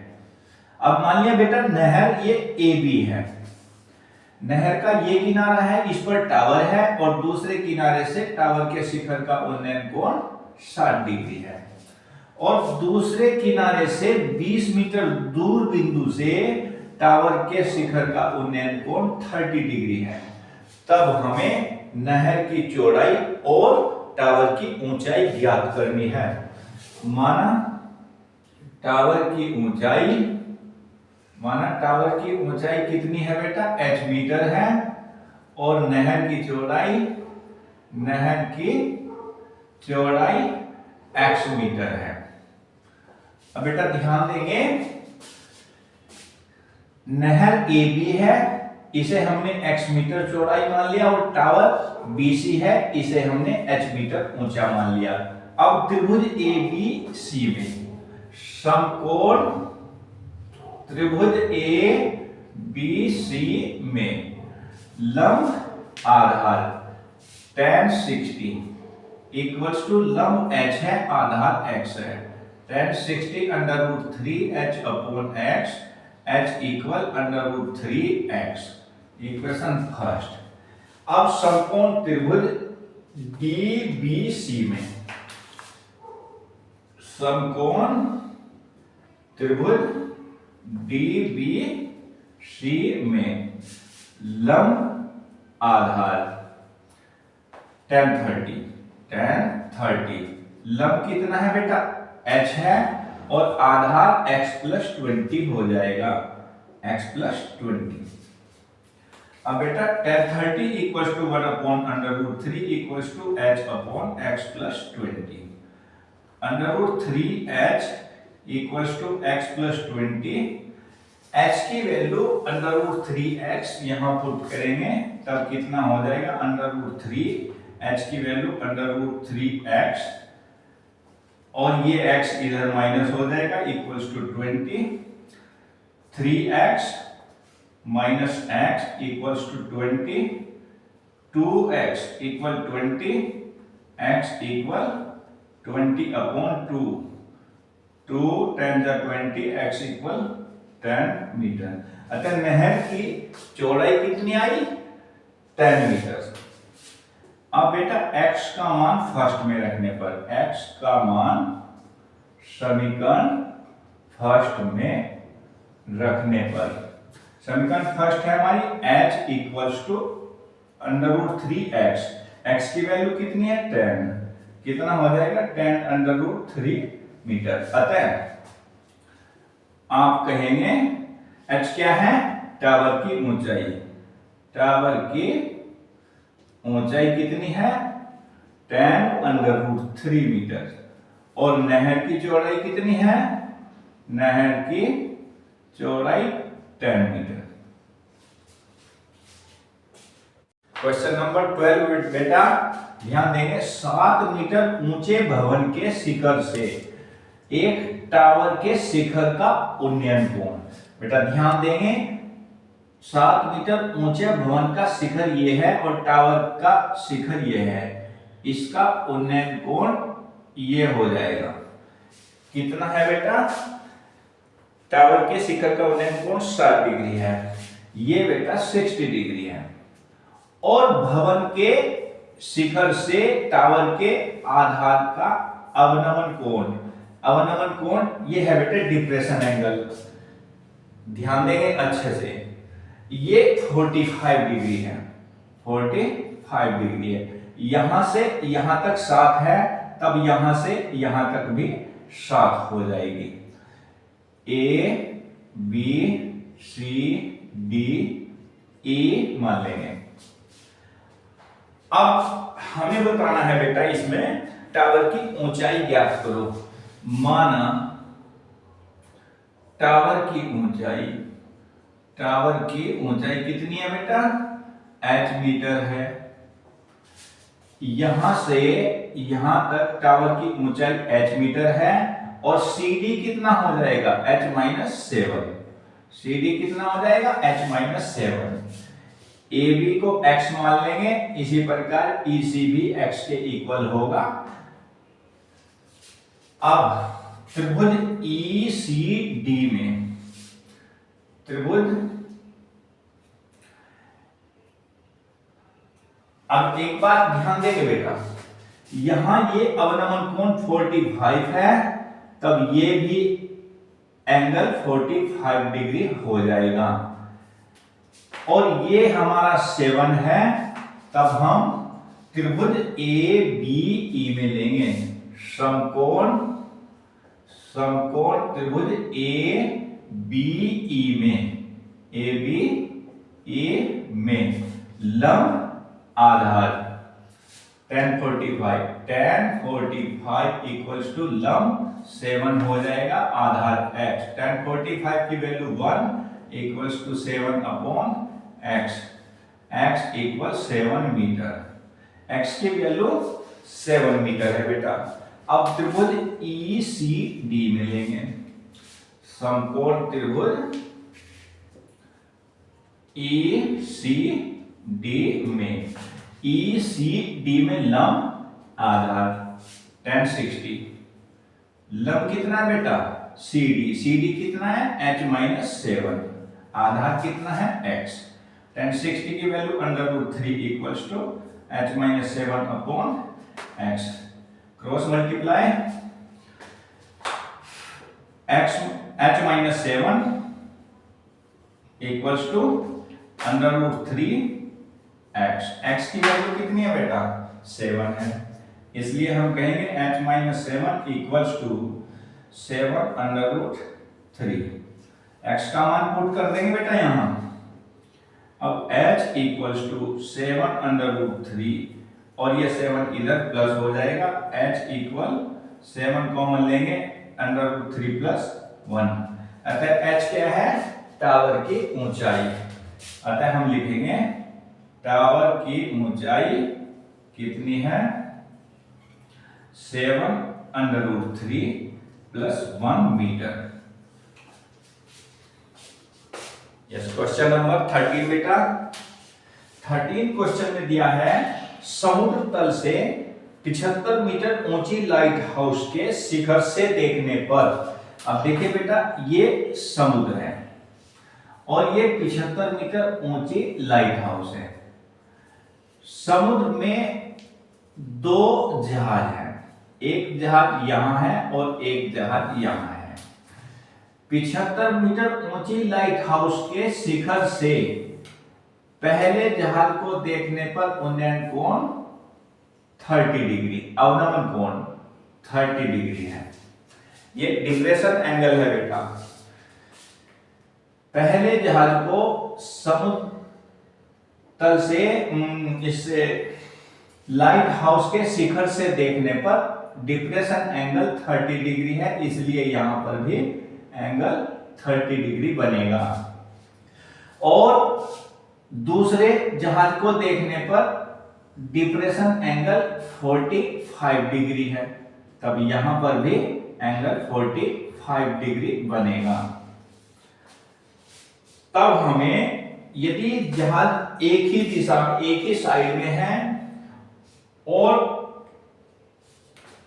अब मान लिया बेटा नहर ये AB है, नहर का ये किनारा है, इस पर टावर है और दूसरे किनारे से टावर के शिखर का उन्नयन कोण 60 डिग्री है, और दूसरे किनारे से 20 मीटर दूर बिंदु से टावर के शिखर का उन्नयन कोण 30 डिग्री है। तब हमें नहर की चौड़ाई और टावर की ऊंचाई ज्ञात करनी है। माना टावर की ऊंचाई कितनी है बेटा h मीटर है, और नहर की चौड़ाई x मीटर है। अब बेटा ध्यान देंगे, नहर AB है, इसे हमने x मीटर चौड़ाई मान लिया, और टावर BC है, इसे हमने h मीटर ऊंचा मान लिया। अब त्रिभुज ABC में समकोण त्रिभुज ABC में लंब आधार tan 60 इक्वल्स टू लंब h है, आधार x है, tan 60 under root 3h upon x, h equal under root 3x, equation first. अब समकोण त्रिभुज DBC में, समकोण त्रिभुज DBC में लंब आधार tan 30, लंब कितना है बेटा h है, और आधार x प्लस 20 हो जाएगा, x प्लस 20। अब बेटा tan 30 equals to 1 upon under root 3 equals to h upon x plus 20, under root 3h equals to x plus 20, h की वैल्यू अंडर रूट 3x यहां पुट करेंगे, तब कितना हो जाएगा, √3, h की वैल्यू √3x, और ये x इधर माइनस हो जाएगा, equals to 20, 3x minus x equals to 20, 2x equal 20, x equal 20/2, 2 10 20, x equal 10 metre. अतः नहर की चौड़ाई कितनी आई, 10 मीटर। अब बेटा x का मान फर्स्ट में रखने पर, x का मान समीकरण फर्स्ट में रखने पर, समीकरण फर्स्ट है हमारी h equals to √3x, x की वैल्यू कितनी है 10, कितना हो जाएगा 10√3 मीटर। अतः आप कहेंगे h क्या है, टावर की ऊंचाई, टावर की ऊंचाई कितनी है 10√3 मीटर, और नहर की चौड़ाई कितनी है, नहर की चौड़ाई 10 मीटर। क्वेश्चन नंबर 12 बेटा ध्यान देंगे, 7 मीटर ऊंचे भवन के शिखर से एक टावर के शिखर का उन्नयन कोण। बेटा ध्यान देंगे, 7 मीटर ऊंचे भवन का शिखर ये है और टावर का शिखर ये है, इसका उन्नयन कोण ये हो जाएगा, कितना है बेटा, टावर के शिखर का उन्नयन कोण 60 डिग्री है, ये बेटा 60 डिग्री है, और भवन के शिखर से टावर के आधार का अवनमन कोण, अवनमन कोण ये है बेटा डिप्रेशन एंगल, ध्यान देंगे अच्छे से, ये 45 डिग्री है, 45 डिग्री है, यहां से यहां तक 7 है, तब यहां से यहां तक भी 7 हो जाएगी, A B C D E मान लेंगे। अब हमें बताना है बेटा इसमें टावर की ऊंचाई ज्ञात करो, माना टावर की ऊंचाई, टावर की ऊंचाई कितनी है बेटा, h मीटर है, यहां से यहां तक टावर की ऊंचाई h मीटर है, और CD कितना हो जाएगा h-7, CD कितना हो जाएगा h-7, AB को x मान लेंगे, इसी प्रकार EC भी x के इक्वल होगा। अब त्रिभुज ECD में, त्रिभुज, अब एक बात ध्यान देंगे बेटा, यहां ये अवनमन कोण 45 है, तब ये भी एंगल 45 डिग्री हो जाएगा, और ये हमारा 7 है, तब हम त्रिभुज ABE में लेंगे, समकोण, समकोण त्रिभुज ABE में, ABE में लंब आधार 1045, 1045 इक्वल्स टू लंब 7 हो जाएगा, आधार x, 1045 की value 1 equals to 7/x, x equal 7 metre, x की वैल्यू 7 मीटर है बेटा। अब त्रिभुज ECD में लेंगे, समकोण त्रिभुज ECD में, ECD में लंब आधार 1060, लंब कितना है बेटा CD, CD कितना है h-7, आधार कितना है x, 1060 की value √3 equals to h-7/x, cross multiply, h-7 equals to √3x, x की वैल्यू कितनी है बेटा 7 है, इसलिए हम कहेंगे h-7 इक्वल्स टू 7/3, x का मान पुट कर देंगे बेटा यहां, अब h इक्वल्स टू 7/3, और ये 7 इधर प्लस हो जाएगा, h इक्वल 7 कॉमन लेंगे, √3 + 1, अतः h क्या है, टावर की ऊंचाई, अतः हम लिखेंगे टावर की ऊंचाई कितनी है? 7√3 + 1 मीटर। यस, क्वेश्चन नंबर 13 बेटा। 13 क्वेश्चन में दिया है समुद्र तल से 75 मीटर ऊंची लाइट हाउस के शिखर से देखने पर, अब देखिए बेटा ये समुद्र है और ये 75 मीटर ऊंची लाइट हाउस है। समुद्र में दो जहाज हैं, एक जहाज यहां है और एक जहाज यहां है। 75 मीटर ऊंची लाइट हाउस के शिखर से पहले जहाज को देखने पर उन्नयन कोण 30 डिग्री, अवनमन कोण 30 डिग्री है। ये डिप्रेशन एंगल है बेटा। पहले जहाज को समुद्र तल से इससे लाइट हाउस के शिखर से देखने पर डिप्रेशन एंगल 30 डिग्री है, इसलिए यहां पर भी एंगल 30 डिग्री बनेगा। और दूसरे जहाज को देखने पर डिप्रेशन एंगल 45 डिग्री है, तब यहां पर भी एंगल 45 डिग्री बनेगा। तब हमें यदि जहाज एक ही दिशा में एक ही साइड में है और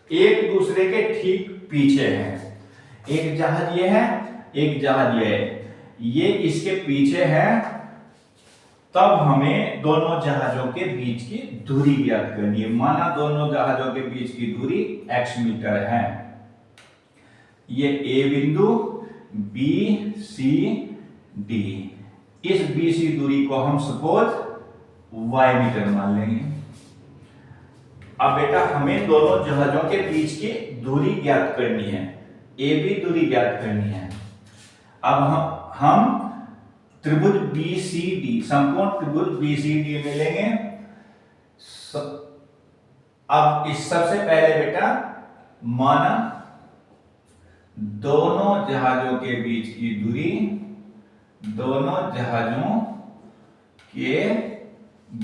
एक दूसरे के ठीक पीछे है, एक जहाज ये है एक जहाज ये है, ये इसके पीछे है, तब हमें दोनों जहाजों के बीच की दूरी ज्ञात करनी है। माना दोनों जहाजों के बीच की दूरी x मीटर है। ये A बिंदु, B, C, D, इस BC दूरी को हम सपोज y मीटर मान लेंगे। अब बेटा हमें दोनों जहाजों के बीच की दूरी ज्ञात करनी है, AB दूरी ज्ञात करनी है। अब हम त्रिभुज BCD, समकोण त्रिभुज BCD में लेंगे। अब इस सबसे पहले बेटा माना दोनों जहाजों के बीच की दूरी, दोनों जहाजों के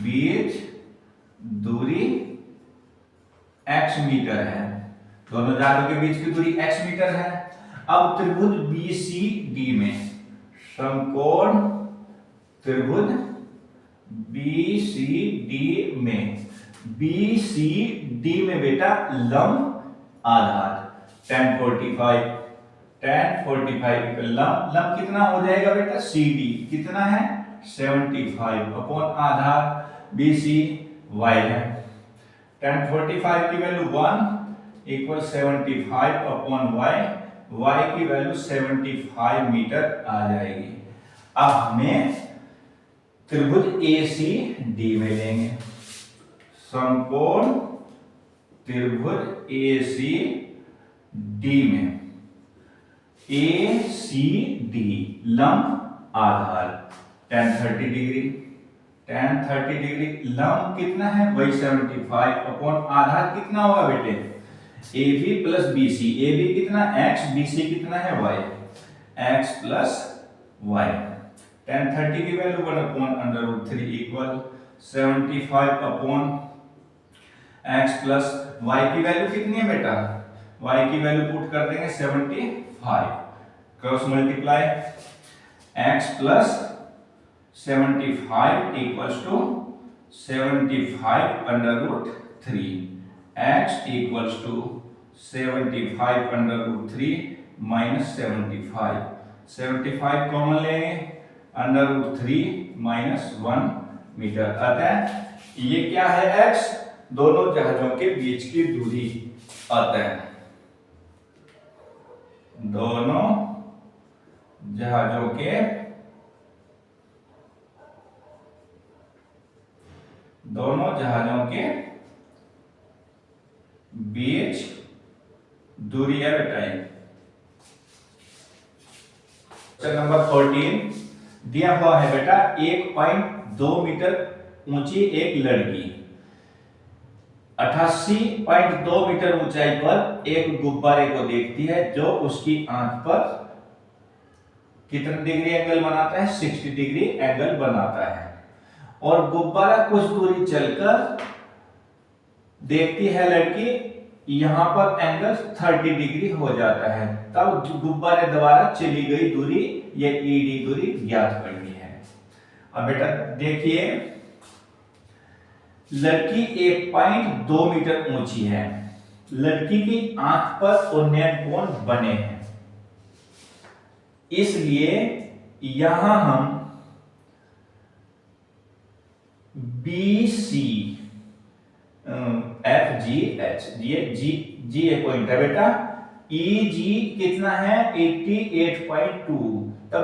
बीच दूरी x मीटर है, दोनों जहाजों के बीच की दूरी x मीटर है। अब त्रिभुज BCD में, समकोण त्रिभुज BCD में, BCD में बेटा लंब आधार tan 45 लंब कितना हो जाएगा बेटा? CD कितना है? 75 अपॉन आधार BC y है। tan 45 की वैल्यू 1 इक्वल 75 अपॉन y की वैल्यू 75 मीटर आ जाएगी। अब हमें त्रिभुज ACD में लेंगे, समकोण त्रिभुज ACD में ACD लंब आधार tan 30 डिग्री, लंब कितना है? वही 75 अपॉन आधार कितना होगा बेटे? AB प्लस BC, AB कितना x, BC कितना है y, x plus y। tan 30 की value 1/√3 equal 75 upon x plus y की वैल्यू कितनी है बेटा? y की वैल्यू पुट कर देंगे 75, cross multiply x plus 75 equals to 75/√3, x equals to 75/√3 minus 75 common लेंगे, √3 माइनस 1 मीटर। अतः ये क्या है? x, दोनों जहाजों के बीच की दूरी। अतः दोनों जहाजों के बीच दूरी है बेटा। क्वेश्चन नंबर 14 दिया हुआ है बेटा 1.2 मीटर ऊंची एक लड़की 88.2 मीटर ऊंचाई पर एक गुब्बारे को देखती है जो उसकी आंख पर कितने डिग्री एंगल बनाता है? 60 डिग्री एंगल बनाता है। और गुब्बारा कुछ दूरी चलकर देखती है लड़की, यहां पर एंगल 30 डिग्री हो जाता है, तब गुब्बारे द्वारा चली गई दूरी या ईडी दूरी ज्ञात करनी है। अब बेटा देखिए, लड़की 1.2 मीटर ऊंची है, लड़की की आंख पर उन्नयन कोण बने हैं, इसलिए यहां हम BC FGH, ये जी एक पॉइंट है बेटा, EG कितना है 88.2, तब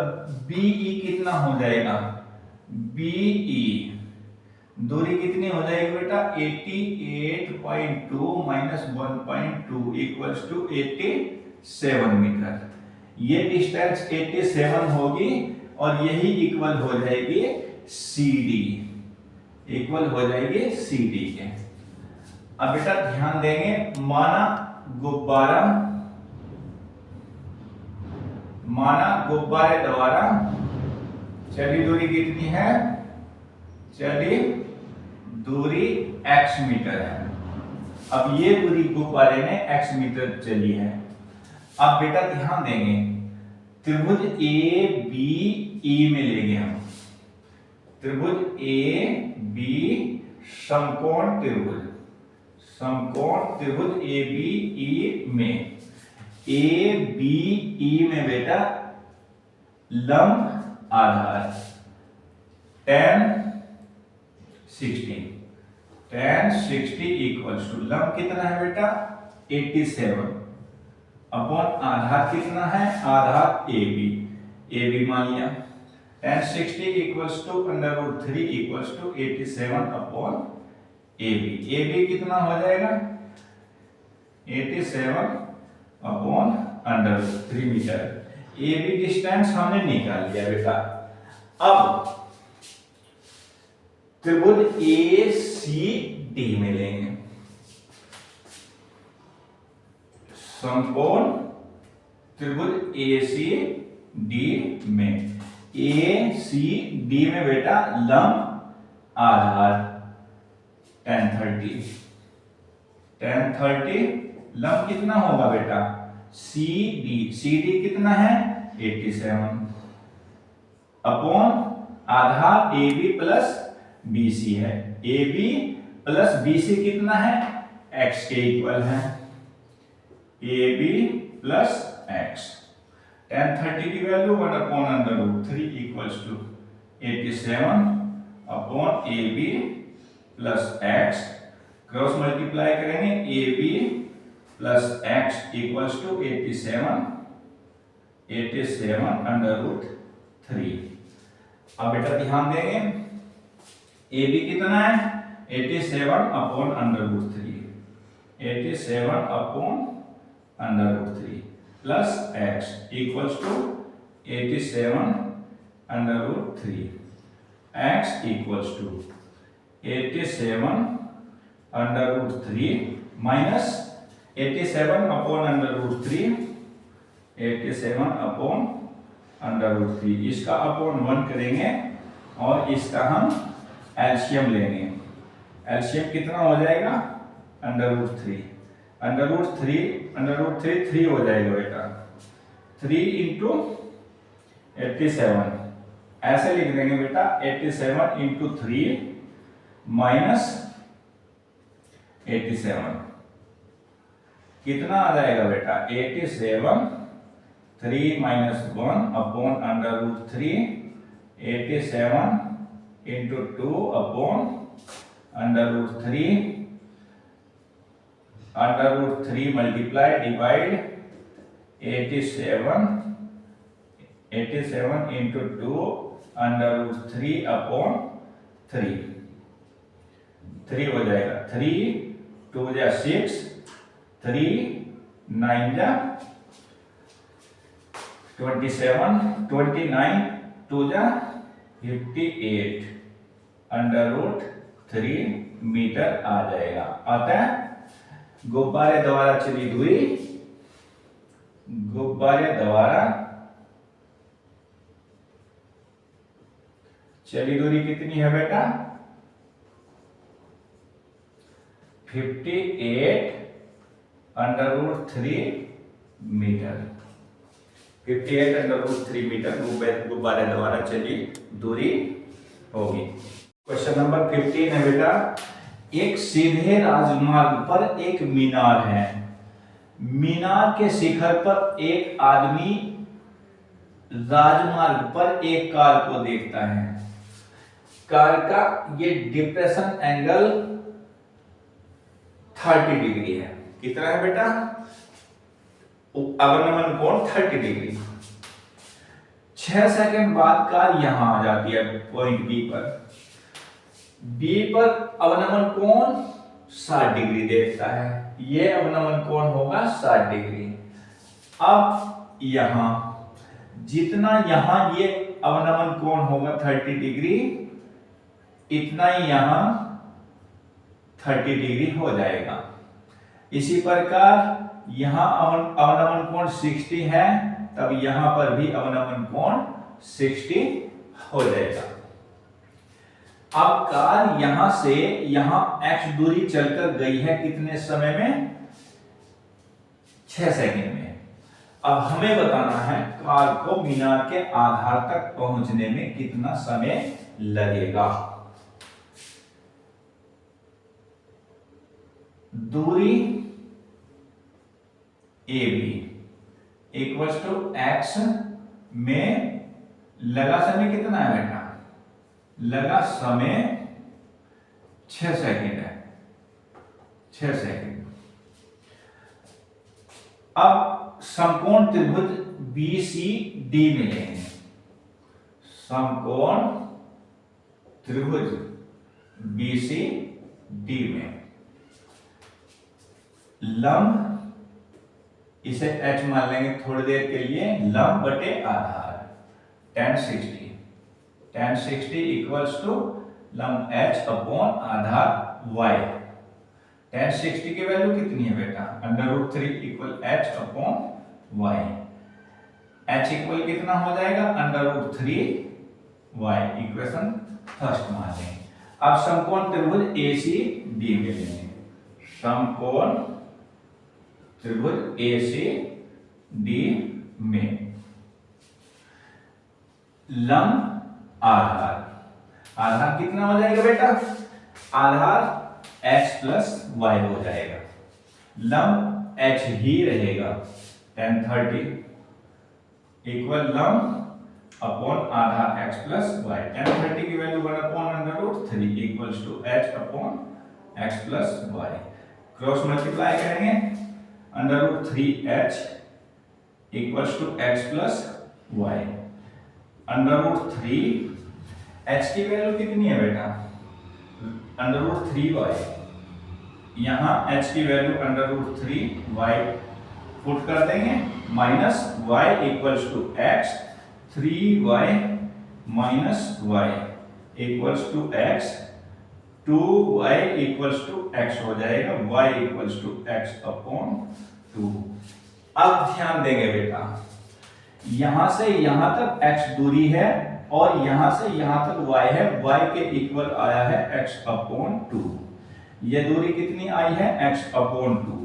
BE कितना हो जाएगा, BE दूरी कितनी हो जाएगी बेटा 88.2 माइनस 1.2 इक्वल्स टू 87 मीटर। ये डिस्टेंस 87 होगी और यही इक्वल हो जाएगी CD, इक्वल हो जाएगी CD के। अब बेटा ध्यान देंगे, माना गुब्बारे द्वारा चली दूरी कितनी है, चली दूरी x मीटर है। अब ये दूरी गुब्बारे ने x मीटर चली है। अब बेटा ध्यान देंगे, त्रिभुज ABE में लेंगे हम, त्रिभुज AB समकोण त्रिभुज, समकोण त्रिभुज ABE में, ABE में बेटा लंब आधार tan 60 इक्वल्स टू लंब कितना है बेटा 87 अपॉन आधार कितना है, आधार AB मान लिया, tan 60 equals to √3 equals to 87 upon AB कितना हो जाएगा 87 अपॉन √3 मीटर। AB डिस्टेंस हमने निकाल लिया बेटा। अब त्रिभुज ACD में लेंगे, समकोण त्रिभुज ACD में, ACD में बेटा लंब आधार tan 30 लंब कितना होगा बेटा CD कितना है 87 अपॉन आधार AB प्लस BC है, AB प्लस BC कितना है x के इक्वल है, AB प्लस x, tan 30 की value 1/√3 equals to 87 upon AB plus x, cross multiply करेंगे AB plus x equals to 87 √3। अब बेटा ध्यान देंगे, AB कितना है 87 upon √3, 87 upon √3 plus x equals to 87 √3, x equals to 87 √3 minus 87 upon √3, 87 upon √3, इसका upon 1 करेंगे और इसका हम एलसीएम लेंगे। एलसीएम कितना हो जाएगा √3, √3 3 हो जाएगा बेटा, 3 इंटू 87, ऐसे लिख देंगे बेटा 87 इंटू 3 माइनस 87 कितना आ जाएगा बेटा 87, 3 minus 1 upon √3, 87 into 2 upon √3 multiply divide 87 into 2 √3 upon 3 हो जाएगा, 3 2 जा 6, 3 9 जा 27, 29 2 जा 58 √3 मीटर आ जाएगा। अतः गुब्बारे द्वारा चली दूरी, गुब्बारे द्वारा चली दूरी कितनी है बेटा 58√3 मीटर। 58√3 मीटर गुब्बारे द्वारा चली दूरी होगी। क्वेश्चन नंबर 15 है बेटा, एक सीधे राजमार्ग पर एक मीनार है। मीनार के शिखर पर एक आदमी राजमार्ग पर एक कार को देखता है। कार का ये डिप्रेशन एंगल 30 डिग्री है। कितना है बेटा? अवनमन कोण 30 डिग्री। 6 सेकंड बाद कार यहां आ जाती है पॉइंट बी पर। बी पर अवनमन कोण 60 डिग्री देखता है। ये अवनमन कोण होगा 60 डिग्री। अब यहां जितना यहां ये अवनमन कोण होगा 30 डिग्री, इतना ही यहां 30 डिग्री हो जाएगा। इसी प्रकार यहां अवनमन कोण 60 है, तब यहां पर भी अवनमन कोण 60 हो जाएगा। अब कार यहां से यहां x दूरी चलकर गई है कितने समय में? 6 सेकंड में। अब हमें बताना है कार को मीनार के आधार तक पहुंचने में कितना समय लगेगा। दूरी AB इक्वल्स टू x में लगा समय कितना है बेटा? लगा समय 6 सेकंड है। 6 सेकंड। अब समकोण त्रिभुज BCD में लेंगे। समकोण त्रिभुज BCD में लंब, इसे h मान लेंगे थोड़ी देर के लिए, लंब बटे आधार tan 60 इक्वल्स टू लंब h अपॉन आधार y। tan 60 की वैल्यू कितनी है बेटा? √3 equal h upon y। h equal कितना हो जाएगा? √3y। इक्वेशन फर्स्ट मान लेंगे। अब समकोण त्रिभुज ACD में लेंगे। समकोण त्रिभुज ACD में लंब आधार, आधार कितना हो जाएगा बेटा? आधार x प्लस y हो जाएगा। लंब h ही रहेगा। tan 30 इक्वल लंब अपॉन आधार x प्लस y। tan 30 की value 1 upon √3 equals to h upon x plus y। Cross multiply करेंगे, √3h equals to x plus y। √3 h की वैल्यू कितनी है बेटा? √3y। यहां h की वैल्यू √3y पुट कर देंगे, minus y equals to x। 3y minus y equals to x। 2y equals to x हो जाएगा। y equals to x upon 2। अब ध्यान देंगे बेटा, यहां से यहां तक x दूरी है और यहां से यहां तक y है। y के इक्वल आया है x अपॉन 2। यह दूरी कितनी आई है? x upon 2।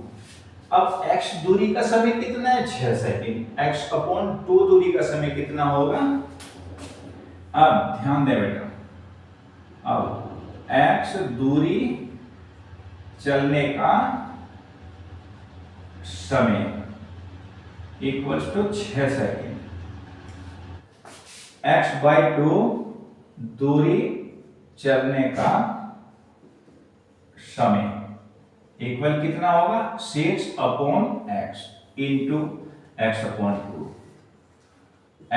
अब x दूरी का समय कितना है? 6 सेकंड। x अपॉन 2 दूरी का समय कितना होगा? अब ध्यान दे बेटा, अब x दूरी चलने का समय इक्वल्स टू 6 सेकंड। x/2 दूरी चलने का समय इक्वल कितना होगा? 6 upon x into x upon 2।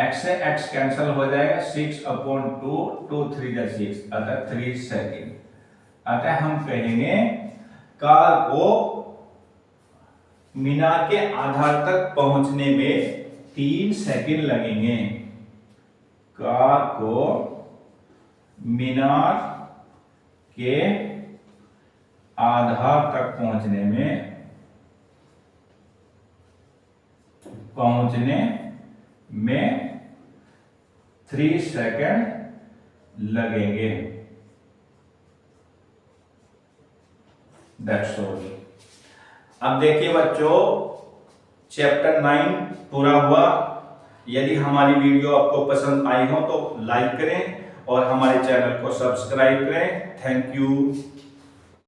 x से x कैंसल हो जाएगा। 6 अपॉन 2, 2 3 6, अतः 3 सेकेंड। अतः हम कहेंगे कार को मीनार के आधार तक पहुंचने में 3 सेकेंड लगेंगे। कार को मीनार के आधार तक पहुंचने में 3 सेकेंड लगेंगे। That's all. अब देखिए बच्चों, चैप्टर 9 पूरा हुआ। यदि हमारी वीडियो आपको पसंद आई हो तो लाइक करें और हमारे चैनल को सब्सक्राइब करें। Thank you.